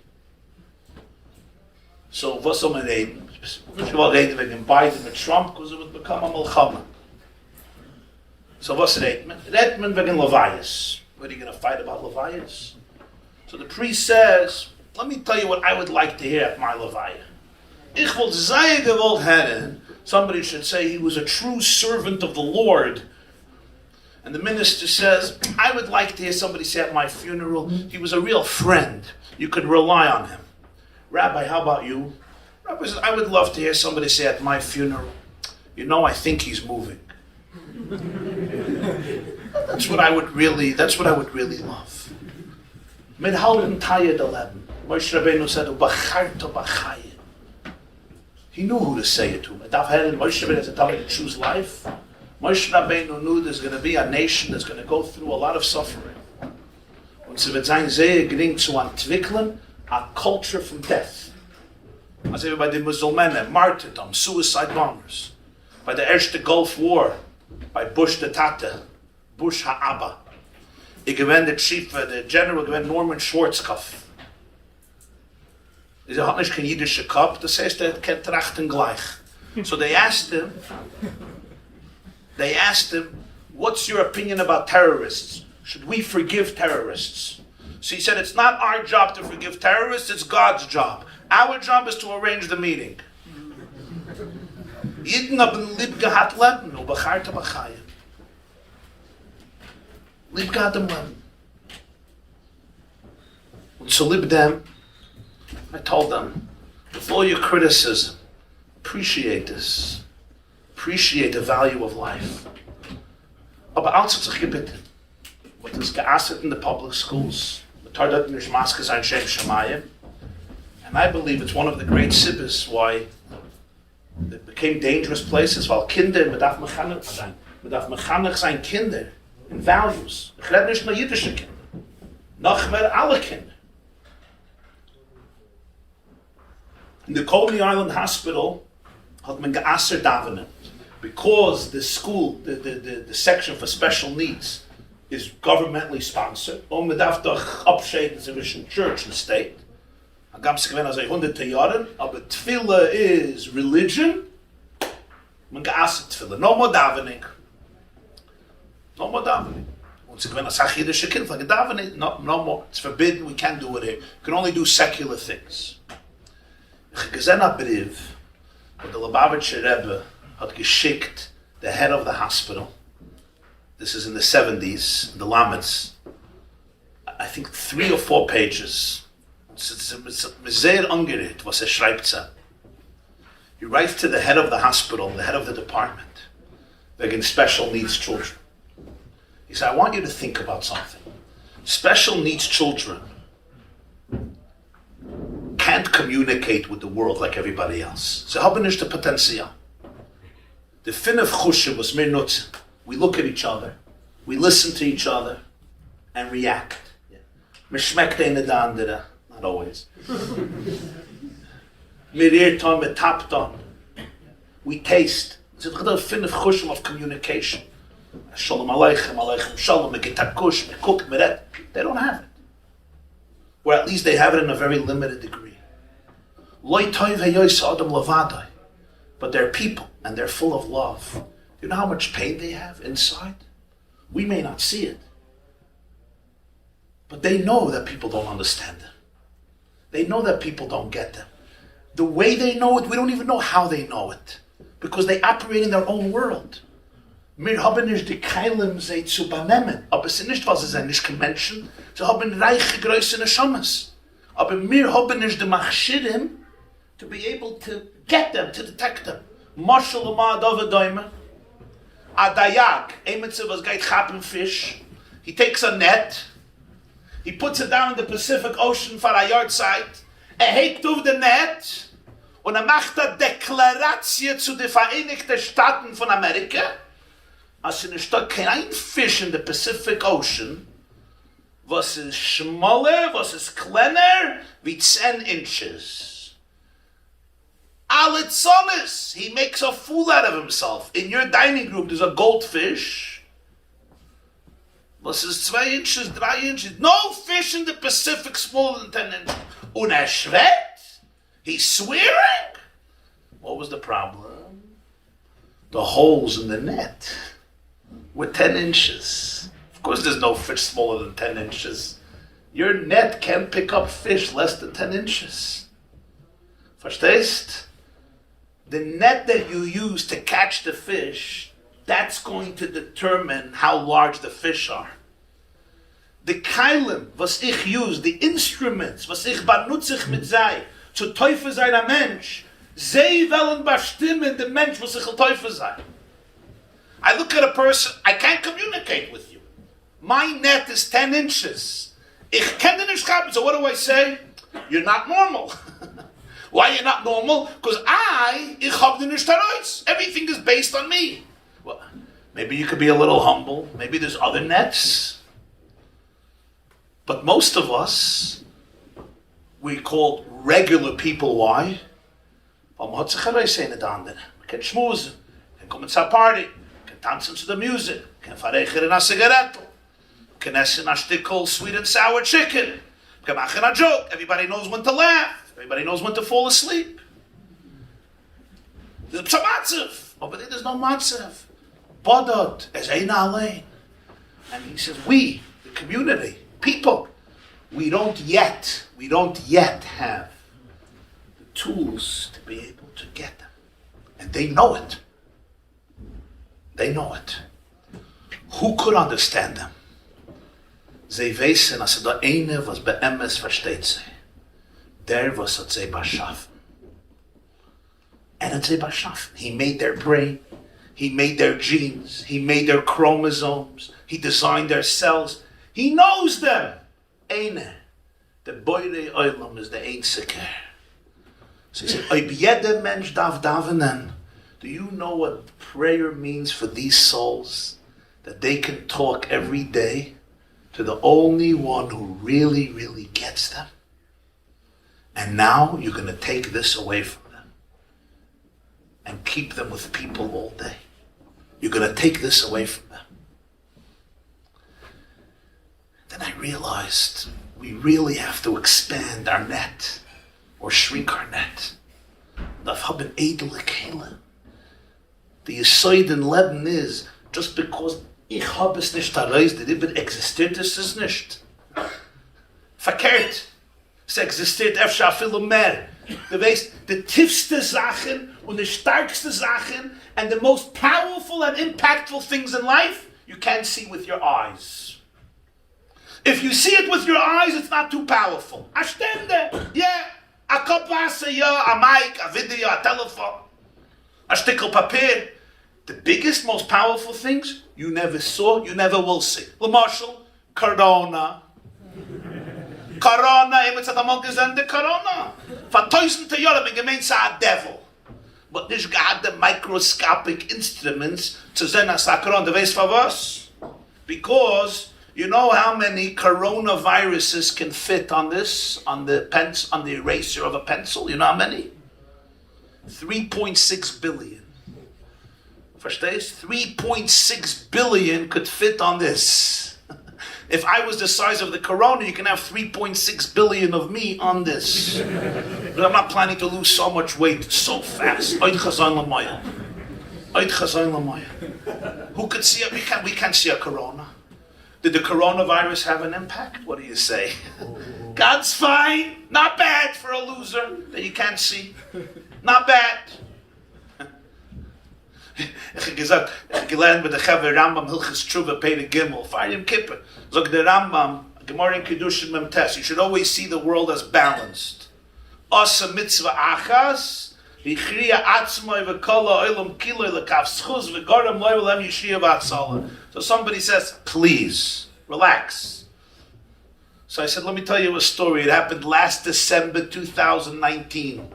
So, was soll man reden? Ich will reden wegen Biden mit Trump, because it would become a Milchama. So, was redet man? Redet man wegen Levias. What are you going to fight about Levias? So the priest says, let me tell you what I would like to hear at my Leviah. Ich will sehr gewollt hören. Somebody should say he was a true servant of the Lord. And the minister says, I would like to hear somebody say at my funeral, he was a real friend. You could rely on him. Rabbi, how about you? Rabbi says, I would love to hear somebody say at my funeral, you know, I think he's moving. That's what I would really love. Mit halben Taya de Leben. Moshe Rabbeinu said, Ubacharto Bachayim. He knew who to say it to. Moshe Rabbeinu said, tell me to choose life. Moshe Rabbeinu knew there's going to be a nation that's going to go through a lot of suffering. Und sie wird sein sehr gering zu entwickeln, a culture from death. Also wie bei den Musulmanen, martyrdom, suicide bombers. Bei der ersten Gulf War, bei Bush the Tate, Bush Ha'aba. Ich gewinne der Chief, der General gewinne Norman Schwarzkopf. Er hat nicht kein jüdischer Kopf, das heißt, er kennt Rechten gleich. So they asked him, what's your opinion about terrorists? Should we forgive terrorists? So he said, it's not our job to forgive terrorists, it's God's job. Our job is to arrange the meeting. Yidden haben lieb gehabt Leben, und becharte bachayim. Lieb gehabt dem Leben. And so lieb them, I told them, with all your criticism, appreciate this. Appreciate the value of life. Aber als hat sich gebeten, what is geassert in the public schools, and I believe it's one of the great sibbes why it became dangerous places, weil Kinder, man darf mechanech sein Kinder in values. Ich rede nicht nur jüdische Kinder, noch mehr alle Kinder. In the Coney Island Hospital hat man geassert davenen, because the school, the section for special needs is governmentally sponsored. Und man darf doch abscheiden zwischen Church and State. Man gab es gewinn als 100 Jahren, aber Tefillah is religion. Man geassert Tefillah. No more davening. No more davening. Und sie gewinn als jüdische Kind, like davening, no more. It's forbidden, we can't do it here. We can only do secular things. Ich gesehen a brief, wo der Lubavitcher Rebbe hat geschickt, the head of the hospital. This is in the 70s, the Lamets. I think 3 or 4 pages. It's sehr angeregt, was schreibt. He writes to the head of the hospital, the head of the department, wegen special needs children. He said, I want you to think about something. Special needs children can't communicate with the world like everybody else. Sie haben nicht das Potenzial. The fin of chusha was mir nutzen. We look at each other, we listen to each other, and react. Me schmeckt eine der andere, not always. Mir eert on, me tapt on. We taste. It's a fin of chusha of communication. Shalom aleichem, aleichem shalom, me getakush, me cook, me red. They don't have it. Or at least they have it in a very limited degree. Loi toiv heyois adam lavadai. But they're people, and they're full of love. You know how much pain they have inside? We may not see it. But they know that people don't understand them. They know that people don't get them. The way they know it, we don't even know how they know it. Because they operate in their own world. Wir haben nicht die Keilen, sie zu benehmen. Aber es ist nicht, weil sie sind nicht Menschen. Sie haben reiche, größere Neshamas. Aber wir haben nicht die Machshirim to be able to get them, to detect them. Marshal Lamad Avadayma. A dayag, emetze was geit chappen fish. He takes a net, he puts it down in the Pacific Ocean for a yard site, hebt auf the net, und macht a Deklaratie zu den Vereinigten Staaten von Amerika, als in der kein Fisch in the Pacific Ocean, was ist schmaler, was ist kleiner, wie 10 inches. Alitzonis, he makes a fool out of himself. In your dining room, there's a goldfish. Was is 2 inches, 3 inches? No fish in the Pacific smaller than 10 inches. Und schwet? He's swearing? What was the problem? The holes in the net were 10 inches. Of course, there's no fish smaller than 10 inches. Your net can't pick up fish less than 10 inches. Verstehst? The net that you use to catch the fish, that's going to determine how large the fish are. The keilim, was ich use, the instruments, was ich benutzig mit sei, zu Teufel sein a Mensch, sie wollen bestimmen den Mensch, was ich Teufel sein. I look at a person, I can't communicate with you. My net is 10 inches. Ich kann dir nicht schreiben, so what do I say? You're not normal. Why you're not normal? Because ich hab dir nicht heraus. Everything is based on me. Well, maybe you could be a little humble. Maybe there's other nets. But most of us, we call regular people. Why? Man hat sich heraus in der andere. Man kann schmusen. Man kann kommen zur Party. Man kann tanzen zu der Musik. Man kann verreichern a Zigarette. Man kann essen a Stückel sweet and sour chicken. Man kann machen a joke. Everybody knows when to laugh. Everybody knows when to fall asleep. There's a matzav. Over there, there's no matzav. Bodot, as ein alein. And he says, we, the community, people, we don't yet have the tools to be able to get them. And they know it. They know it. Who could understand them? Sie wissen, als der eine, was bei MS versteht sie. Der, was hat sie beschaffen. And hat sie beschaffen. He made their brain. He made their genes. He made their chromosomes. He designed their cells. He knows them. Eine. The Boire Olam is the Einzige. So he said, Ob jeder Mensch darf davenen. Do you know what prayer means for these souls? That they can talk every day to the only one who really, really gets them. And now you're going to take this away from them and keep them with people all day. You're going to take this away from them. Then I realized we really have to expand our net or shrink our net. The Yesod in Leben is, just because ich hab es nicht erreicht, der Rebbe existiert es nicht. Verkehrt. Es existiert öfter viel mehr. Du weißt, die tiefste Sachen und die starkste Sachen and the most powerful and impactful things in life, you can't see with your eyes. If you see it with your eyes, it's not too powerful. A Stände, yeah. A Kopf Wasser, ja. A mic, a video, a telephone. A Stickel Papier. The biggest, most powerful things you never saw, you never will see. L'marshal, Corona. Corona, immer hat einmal gesehen, der Corona. Vor tausende Jahren bin gemeint, es a devil. But nicht got the microscopic instruments zu sehen, as a Corona. Weißt du was? Because you know how many coronaviruses can fit on this, on the eraser of a pencil? You know how many? 3.6 billion. Verstehst? 3.6 billion could fit on this. If I was the size of the corona, you can have 3.6 billion of me on this. But I'm not planning to lose so much weight so fast. Who could see it? We can't see a corona. Did the coronavirus have an impact? What do you say? God's fine. Not bad for a loser that you can't see. Not bad. Ich habe gelernt mit der Chaver Rambam Hilchas Tshuva Pei Gimel, Fayim Kippur. Zog der Rambam, Gemara in Kedushin Mem Tes, you should always see the world as balanced. Asa mitzvah achas, hichriya atzmai v'kola oilam kiloi l'kaf schuz v'goram loy v'lem yishia v'atzala. So somebody says, please, relax. So I said, let me tell you a story. It happened last December 2019.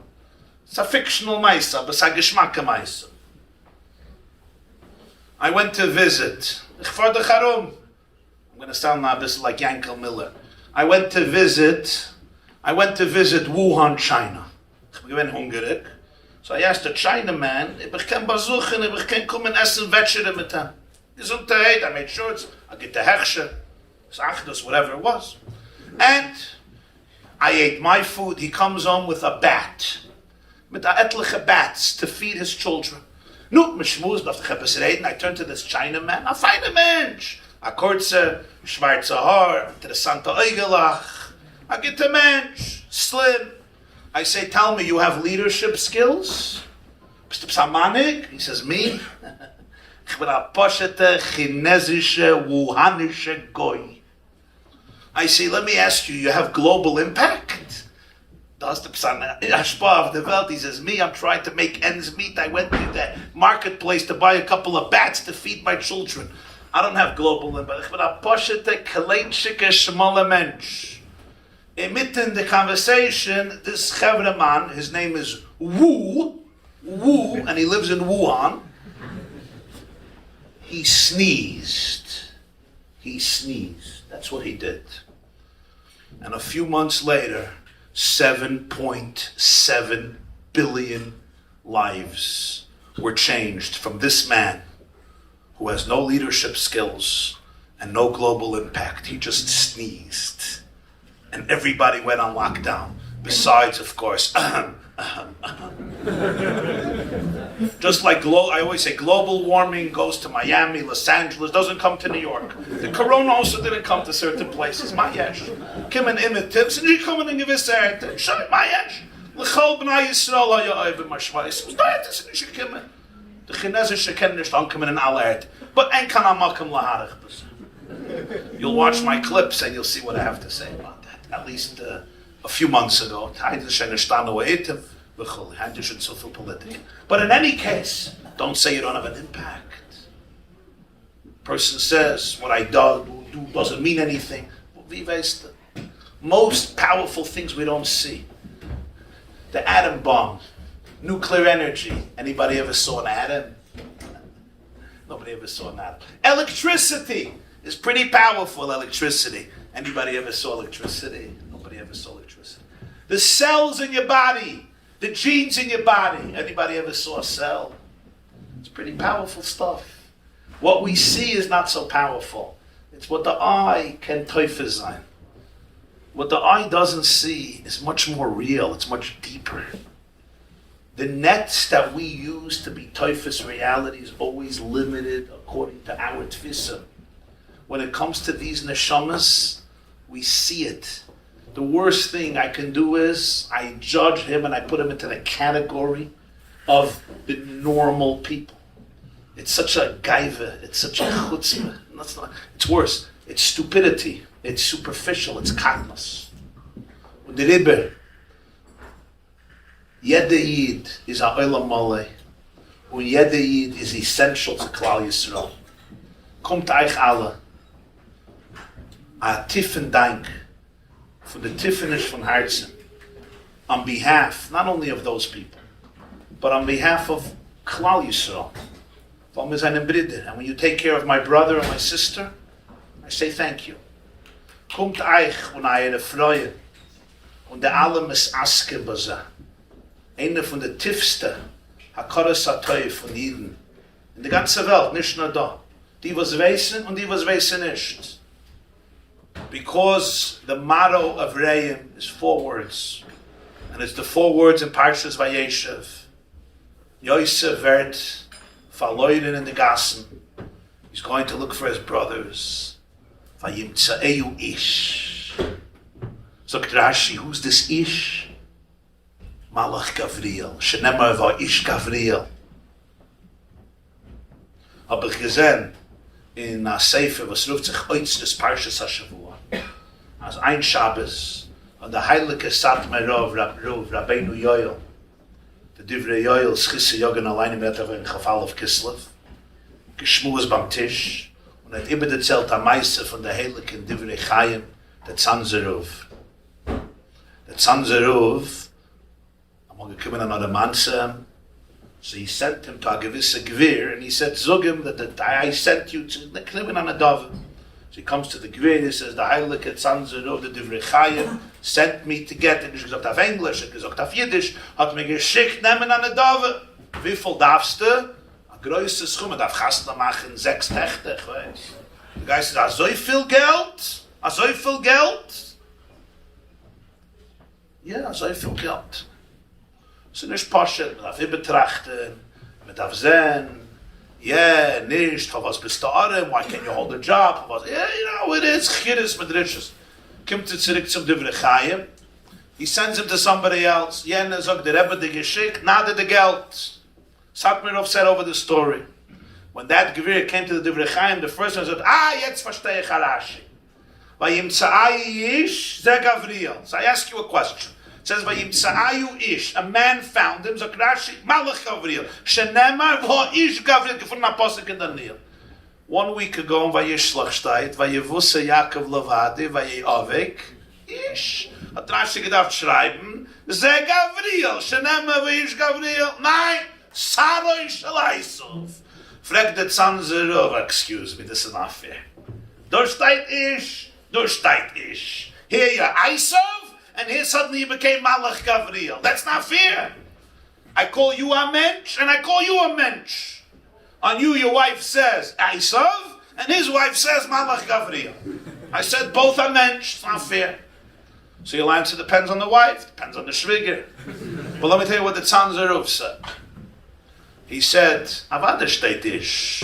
It's a fictional maisa, but it's a geschmacke maisa. I went to visit. I'm going to sound now this like Yankel Miller. I went to visit Wuhan, China. So I asked the Chinaman, ich kann besuchen, ich kann kommen essen Wetschere mit ihm. Gesundheit, I made sure I get the Hechsher, Sachdus, whatever it was. And I ate my food. He comes home with a bat. Mit etliche bats to feed his children. Nu, mishmuz, darf ich etwas reden? I turned to this Chinaman, a feiner Mensch. A kurze, schwarze Haar, interessante Eugelach. A gitter Mensch, slim. I say, tell me, you have leadership skills? Bist du psamanig? He says, me? Ich bin a poshete, chinesische, wuhanische Goy. I say, let me ask you, you have global impact? Das the Ashpa of the Welt. He says, me, I'm trying to make ends meet. I went to the marketplace to buy a couple of bats to feed my children. I don't have global impact. Ich bin a poshete, kleinschike, schmale Mensch. Mitten the conversation, this Chevre man, his name is Wu, and he lives in Wuhan. He sneezed. That's what he did. And a few months later, 7.7 billion lives were changed from this man who has no leadership skills and no global impact. He just sneezed. And everybody went on lockdown. Besides, of course, Just like I always say, global warming goes to Miami, Los Angeles, doesn't come to New York. The corona also didn't come to certain places. Mayesh. Kimmen imitivs, and you come in and give us that. Show Mayesh. L'chol b'nai Yisrael ha'ya oivim ha'shvayis. Was da etes in ishe kimmen. The Chineser kennen nicht ankommen in alle Erde. But ein kan amakim laharach b'se. You'll watch my clips and you'll see what I have to say about that. At least a few months ago. But in any case, don't say you don't have an impact. Person says, what I do doesn't mean anything. Most powerful things we don't see. The atom bomb, nuclear energy. Anybody ever saw an atom? Nobody ever saw an atom. Electricity is pretty powerful, electricity. Anybody ever saw electricity? Nobody ever saw electricity. The cells in your body, the genes in your body. Anybody ever saw a cell? It's pretty powerful stuff. What we see is not so powerful. It's what the eye can teufel. What the eye doesn't see is much more real. It's much deeper. The nets that we use to be teufel reality is always limited according to our tfisa. When it comes to these neshamas, we see it. The worst thing I can do is I judge him and I put him into the category of the normal people. It's such a gaiva, it's such a chutzpah. It's worse. It's stupidity. It's superficial. It's kindness. Und the Rebbe, jeder Yid is a olam malei, und jeder Yid is essential to Klal Yisrael. Kommt euch alle a tiefen Dank for the tiefenish von Herzen on behalf not only of those people, but on behalf of Klal Yisrael. And when you take care of my brother and my sister, I say thank you. Kommt euch und eure Freude und der allem ist aske baza. Eine von der tiefste Hakaras Hatoi von Jeden in der ganzen Welt, nicht nur da. Die was wissen und die was wissen nicht. Because the motto of Rayim is 4 words, and it's the 4 words in Parshas Vayeshev. Yosef werd verloren in the Gassen. He's going to look for his brothers. Vayimtzaeu ish. Sagt Rashi, who's this ish? Malach Gavriel. Shenemar va ish Gavriel. Hab ich gesehen in a Sefer, was ruft sich oitz des Parshas HaShavua. Als ein Shabbos, und der heilige Satmar Rabbeinu Yoel, der Divrei Yoel, schisse Jogen alleine mit in Gefall auf Kislev, geschmues beim Tisch, und hat immer erzählt am Meise von der heiligen Divrei Chaim, der Zanzerov. Der Zanzerov, am gekommen an der Manse, so he sent him to a gewisse Gewir, and he said, Zog him that I sent you to Klippen on a dove. So he comes to the Gewir, he says, the Heilige Zanzerov, the Divrei Chaim, sent me to get it. He's gesagt auf English, he's gesagt auf Yiddish, hat mir geschickt, nehmen an a dove. Wie viel darfst du? A größe Schumme, darf Chasna machen, 6 Techte, ich weiß. Der Geist sagt, so viel Geld? So viel Geld? Ja, so viel Geld. Es ist nicht Pasche, man darf hier betrachten, man darf sehen, nicht, für was bist du Arem, why can't you hold a job, for was, you know, it is, Chiris, Medrisches. Kommt zurück zum Divrei Chaim, he sends him to somebody else, sagt der Rebbe, die geschickt, nada de Geld. Satmar said over the story. When that Gewir came to the Divrei Chaim, the first one said, jetzt verstehe ich Harashi. Vayimtza'ai ish, ze Gavriel. So I ask you a question. It says, Vayimtza'ayu ish, a man found him, Zok Rashi, Malach Gavriel, Shenemar vo ish Gavriel, gefunden Apostel in Daniel. 1 week ago in Vayishlach steht, Vayevusse Yaakov Levadi, Vayavek, ish. Hat Rashi gedacht schreiben, Ze Gavriel, Shenemar vo ish Gavriel. Nein, Saroi Shalaisov. Frag the Zanzerov, excuse me, this is not fair. Dort steht ish, Here you're Isov, and here suddenly you became Malach Gavriel. That's not fair. I call you a mensch, and I call you a mensch. On you, your wife says Isov, and his wife says Malach Gavriel. I said both are mensch. It's not fair. So you'll answer, depends on the wife, depends on the shviger. But let me tell you what the Tzanzerov said. He said, Avada steht ish.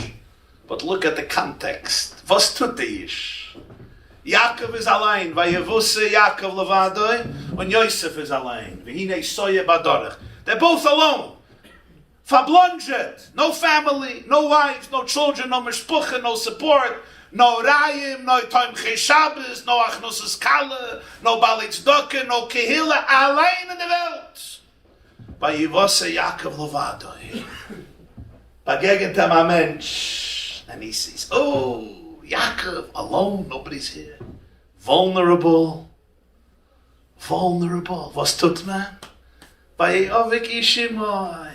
But look at the context. Was tut ish? Yaakov is allein. Vayevusse Yaakov levadoi. And Yosef is allein. V'hinei soye badorach. They're both alone. Fablonjet. No family, no wives, no children, no mishpucha, no support. No Rayim, no Tomchei Shabbos, no Achnosas Kala, no Balitz Doke, no Kehila, allein in the Welt. Vayevusse Yaakov levadoi. Begegnet him a mensch, and he sees, oh, Yaakov, alone, nobody's here. Vulnerable. Was tut man? Vayovik ishimoi.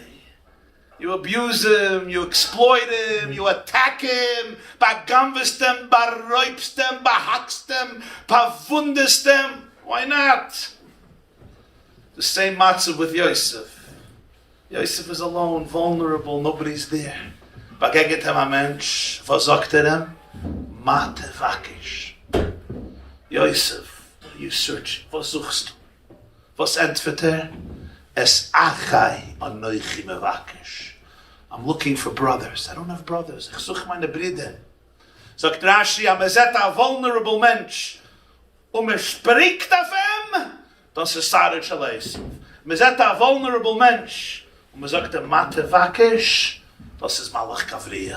You abuse him, you exploit him, you attack him, bagamvest him, baroipst him, bahackst him, bavundest him. Why not? The same matzah with Yosef. Yosef is alone, vulnerable, nobody's there. Begegnet him a mensch, was sagt ihm? Mate vakish. Yosef, what are you searching? Was suchst du? Was entfert Es achai anoichi mevakish. I'm looking for brothers. I don't have brothers. Ich such meine Brüder. Sagt Rashi, am zet a vulnerable mensch. Spricht auf ihm, das ist Sarah Shaleis. Man zet a vulnerable mensch. Und man sagt, der Mate Vakish, das ist Malach Gavriel.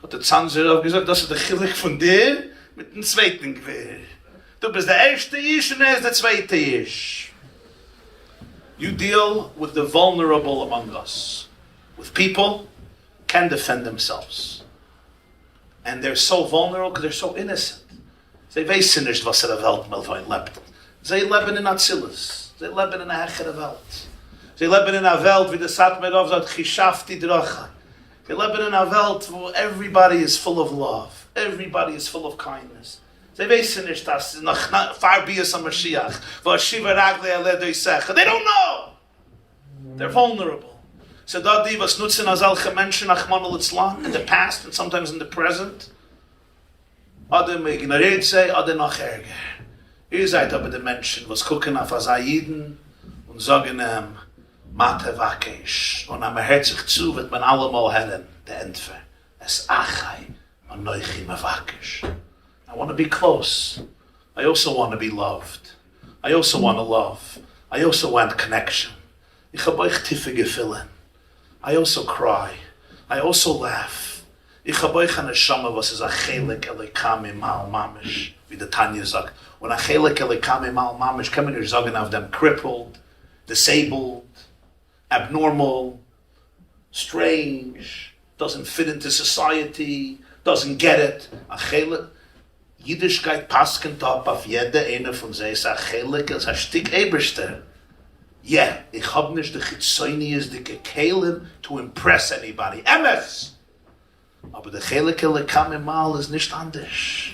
Hat der Zanzer auch gesagt, das ist der Chilik von dir mit dem zweiten Gewehr. Du bist der erste Ish und er ist der zweite Ish. You deal with the vulnerable among us. With people can defend themselves. And they're so vulnerable because they're so innocent. Zij weten niet wat ze de Welt met lebt. Zij leven in Atzilus. Zij leven in een hechere Welt. Zij leven in een Welt wie de Satmar zegt, Gishafti dracha. Zij leven in een Welt where everybody is full of love. Everybody is full of kindness. Zij weten niet dat ze nog far bias aan Mashiach. Waar Shiva Ragle Aledoi zeggen. They don't know. They're vulnerable. So that die was nutzen als elke mensen Achmanul Itzlan in the past and sometimes in the present. Ade me ignoriert sei, ade noch ärger. Ihr seid aber die Menschen, was gucken auf Azayiden und sagen Mate Vakish. Und am Herz sich zu, wird man allemal hellen, der Entfer. Es achai, man neuchi me Vakish. I want to be close. I also want to be loved. I also want to love. I also want connection. Ich habe euch tiefe Gefühle. I also cry. I also laugh. Ich habe euch eine Neshama, was ist a chelik elikam imal mamish, wie der Tanya sagt. When a chelik elikam imal mamish, kann man nicht sagen auf them crippled, disabled, abnormal, strange, doesn't fit into society, doesn't get it. A chelik, Yiddishkeit paskent op auf jede eine von sie, ist a chelik, ist a stik eberster. Yeah, ich hab nicht die Chitzonius, die Kekelim to impress anybody. Emes! Aber the chelik elikam imal is nicht anders.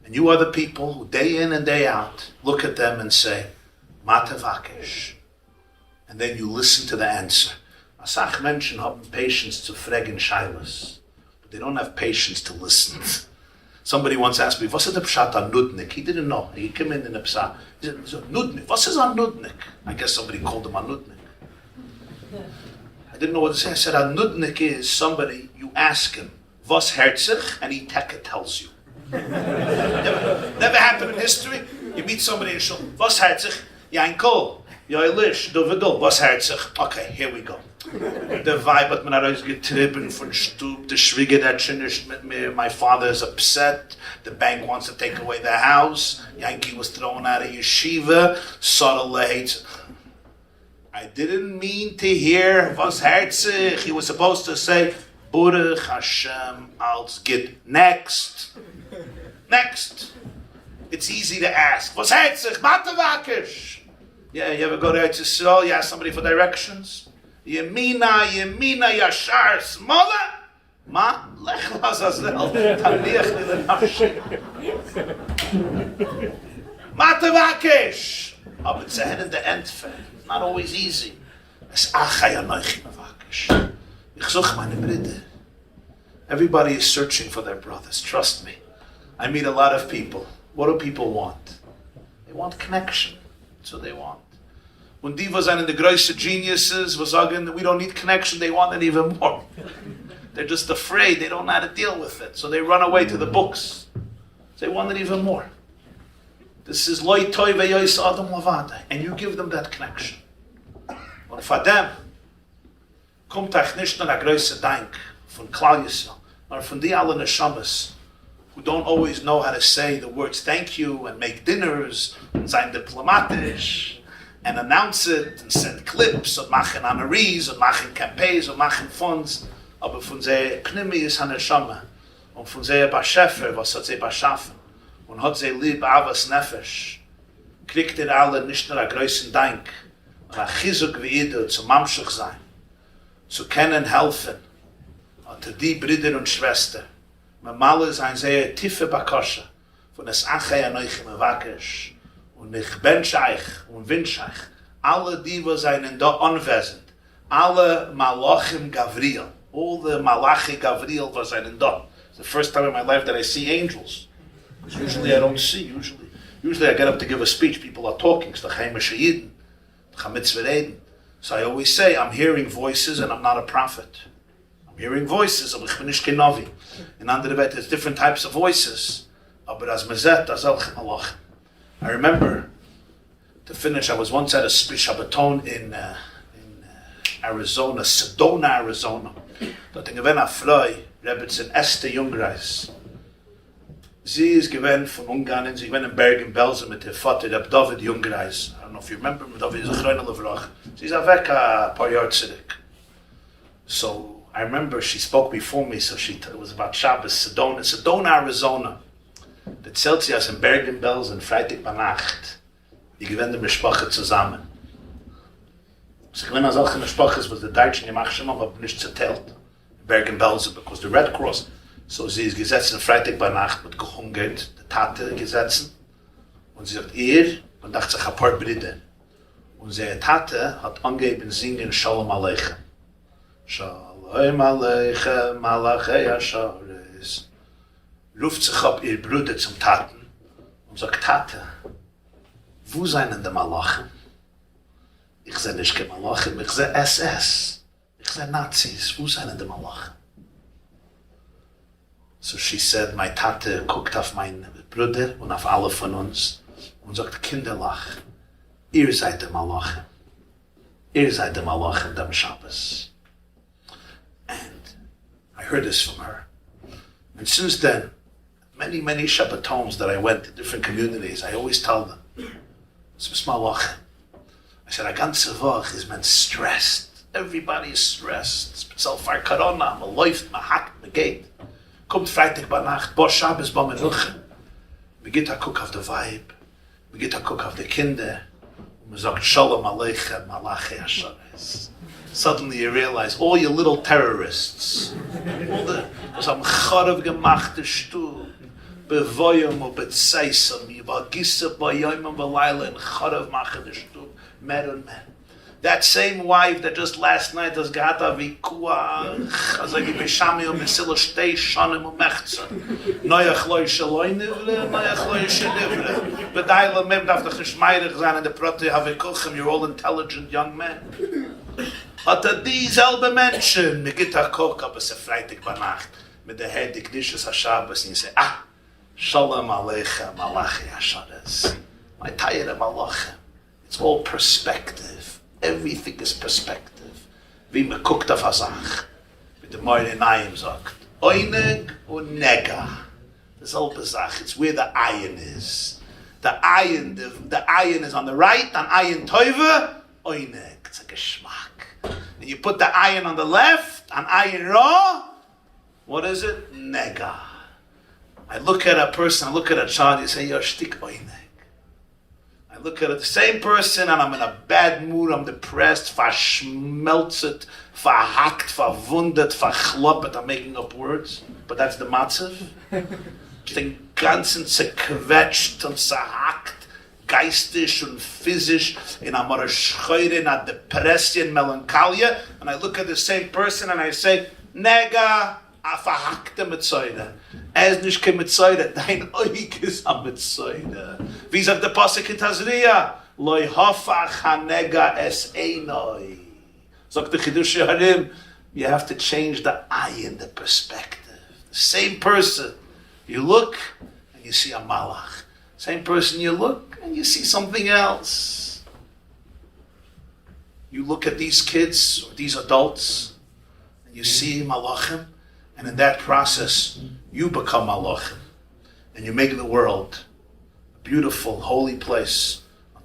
And you are the people who day in and day out look at them and say, Mate Vakish. And then you listen to the answer. Asach Menschen haben patience to fragen Shailas, but they don't have patience to listen. Somebody once asked me, what's the pshat on Nudnik? He didn't know. He came in the pshat. He said, Nudnik. What's his on Nudnik? I guess somebody called him on Nudnik. I didn't know what to say. I said, a Nudnik is somebody, you ask him, was herzig? And he tells you. Never happened in history. You meet somebody in shul, was herzig? Yanko, Yoilish, Dovidol, was herzig? Okay, here we go. The vibe hat man herausgetrieben von Stub, the Schwiegereltern nicht mit mir, my father is upset, the bank wants to take away the house, Yankee was thrown out of yeshiva, Sarah hates. I didn't mean to hear was herzig. He was supposed to say, Baruch Hashem, als get next. Next. It's easy to ask. Was herzig? Mate Vakish. Yeah, you ever go to Eretz Yisrael, you ask somebody for directions? Yemina, Yashar, Smola? Ma, Lech Lazazel, Taniach li lenafshi. Mate Vakish. Aber it's ahead of the Entfer. It's not always easy. Es achai anoichi mevakish. Ich such meine Brüder. Everybody is searching for their brothers. Trust me. I meet a lot of people. What do people want? They want connection. That's what they want. Und die, was sind the greatest geniuses, was sagen, we don't need connection, they want it even more. They're just afraid, they don't know how to deal with it. So they run away to the books. They want it even more. This is loy toy ve'yois adam lavada. And you give them that connection. Und for them, kommt euch nicht nur a größer Dank von Klal Yisrael, or von die alle Neshamas, who don't always know how to say the words thank you and make dinners and sein diplomatisch and announce it and send clips und machen honorees und machen campaigns und machen funds, aber von sie Pnimi ist an Neshama und von sie Bashefer, was hat sie beschaffen und hat sie lieb Avas Nefesh, kriegt alle nicht nur a größeren Dank und a Chizuk wie Ido zu Mamschuch sein, zu kennen, helfen, und die Brüder und Schwester. Mamala ist ein sehr tiefe Bakosche von das Achai Anoich Mevakesh und ich bench euch und wünsch euch alle die, die sind da anwesend, alle Malachim Gavriel, all the Malachi Gavriel was sind da. It's the first time in my life that I see angels. Because usually I don't see, usually I get up to give a speech, people are talking, it's the Chaim Shayidin, the Chamitzvah Eden. So I always say, I'm hearing voices and I'm not a prophet. I'm hearing voices, aber ich bin nicht kein Navi. In andere Welt, there's different types of voices. Aber as Mazet, as El Malach. I remember, to finish, I was once at a Shabbaton in Arizona, Sedona, Arizona. Dort gewesen a Frau, Rebbe Esther Jungreis. Sie ist gewesen von Ungarn, sie gewesen in Bergen-Belsen mit der Vater, der David Jungreis. I don't know if you remember, David is a Chreunel Levrach. Sie ist weg a paar Jahre zurück. So, I remember she spoke before me, so it was about Shabbos, Sedona, Arizona. Das zählt sie als in Bergen-Belsen, Freitag bei Nacht. Die gewinnt die Mischpache zusammen. Sie gewinnt als solche Mischpaches, was die Deutschen gemacht haben, aber nicht zerteilt. Bergen-Belsen, because the Red Cross. So sie ist gesetzt in Freitag bei Nacht mit gehungert, die Tate gesetzt. Und sie sagt, und dachte sich ein paar Brüder. Und seine Tate hat angegeben, singen Shalom Aleichem. Shalom Aleichem, Malachei Asharis. Ruft sich ab ihr Bruder zum Taten und sagt, Tate, wo seien die Malachen? Ich sehe nicht keine Malachen, ich sehe SS. Ich sehe Nazis, wo seien die Malachen? So she said, my Tate guckt auf meinen Bruder und auf alle von uns und sagt, Kinderlach, ihr seid die Malachen. Ihr seid die Malachen dem Shabbos. And I heard this from her. And since then, many Shabbatons that I went to different communities, I always tell them, it's Malach. I said, a ganze Woche is man stressed. Everybody is stressed. Speziell for Corona, man läuft, man hackt, man geht. Kommt Freitag bei Nacht, Bo Shabbos, Bo Menuche. Man geht a guck auf the vibe, man geht a guck auf die Kinder, und man sagt, Shalom Aleichem, Malachi Asharis. Suddenly you realize, all you little terrorists, all the, was am Chorav gemachte Stuhl, bevoyum und betzeisam, yivagisse bayoim and balayla, and Chorav machte Stuhl, mer and mer. That same wife that just last night has got a vikua, azagi beshami und mesila shtei shanim und mechza. Noyach loy shaloi nivle, noyach loy shalivle. Bedayla mem daf de geschmeidig zijn in de prote havikuchem, you're all intelligent young men. Hat dieselbe Menschen, mir geht Koch, aber es ist Freitag bei Nacht, mit der Herr die Knisches HaShabbos, und ich sage, Shalom Aleichem, Malachi Asharis. My Tayere Malachim. It's all perspective. Everything is perspective. Wie man guckt auf eine Sache, wie der Moire Naim sagt, Oinig und Nega. Dasselbe Sache, it's where the iron is. The iron is on the right, and iron Teuve, Oinig. It's a geschmack. And you put the iron on the left, and iron raw, what is it? Nega. I look at a person, I look at a child, you say, you're shtik oinig. I look at the same person, and I'm in a bad mood, I'm depressed, verschmelzet, verhackt, verwundet, verchloppet, I'm making up words, but that's the matzav. Den ganzen zerquetscht und zerhackt, geistig und physisch, in a scheure, in a depression, melancholia, and I look at the same person and I say, Nega, a verhackte Metzoide. Nicht kein Metzoide, dein Oig ist a Metzoide. Wie sagt der Pasuk in Tazria? Loi hafach hanega es einoi. Zok the Chidush Harim, you have to change the eye in the perspective. The same person, you look and you see a malach. Same person, you look and you see something else. You look at these kids or these adults and you see malachim, and in that process, you become malachim. And you make the world a beautiful, holy place.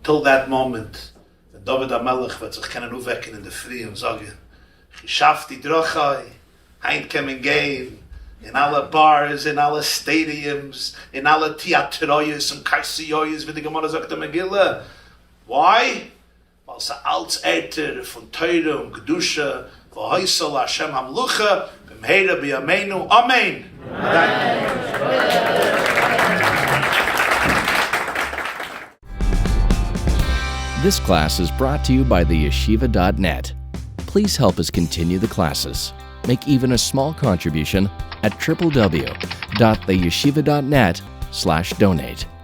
Until that moment, the David HaMelech wird sich können aufwecken in der Früh und sagen, ich schaff die Drochai, heint kommen gehen, in alle bars, in alle stadiums, in alle theatroyes und kaisioyes, wie die Gemara sagt der Megillah. Why? Weil sie als Äter von Teure und Kedusha, wo heisel Hashem HaMelucha, bim Heira b'yameinu, Amen. This class is brought to you by theyeshiva.net. Please help us continue the classes. Make even a small contribution at www.theyeshiva.net/donate.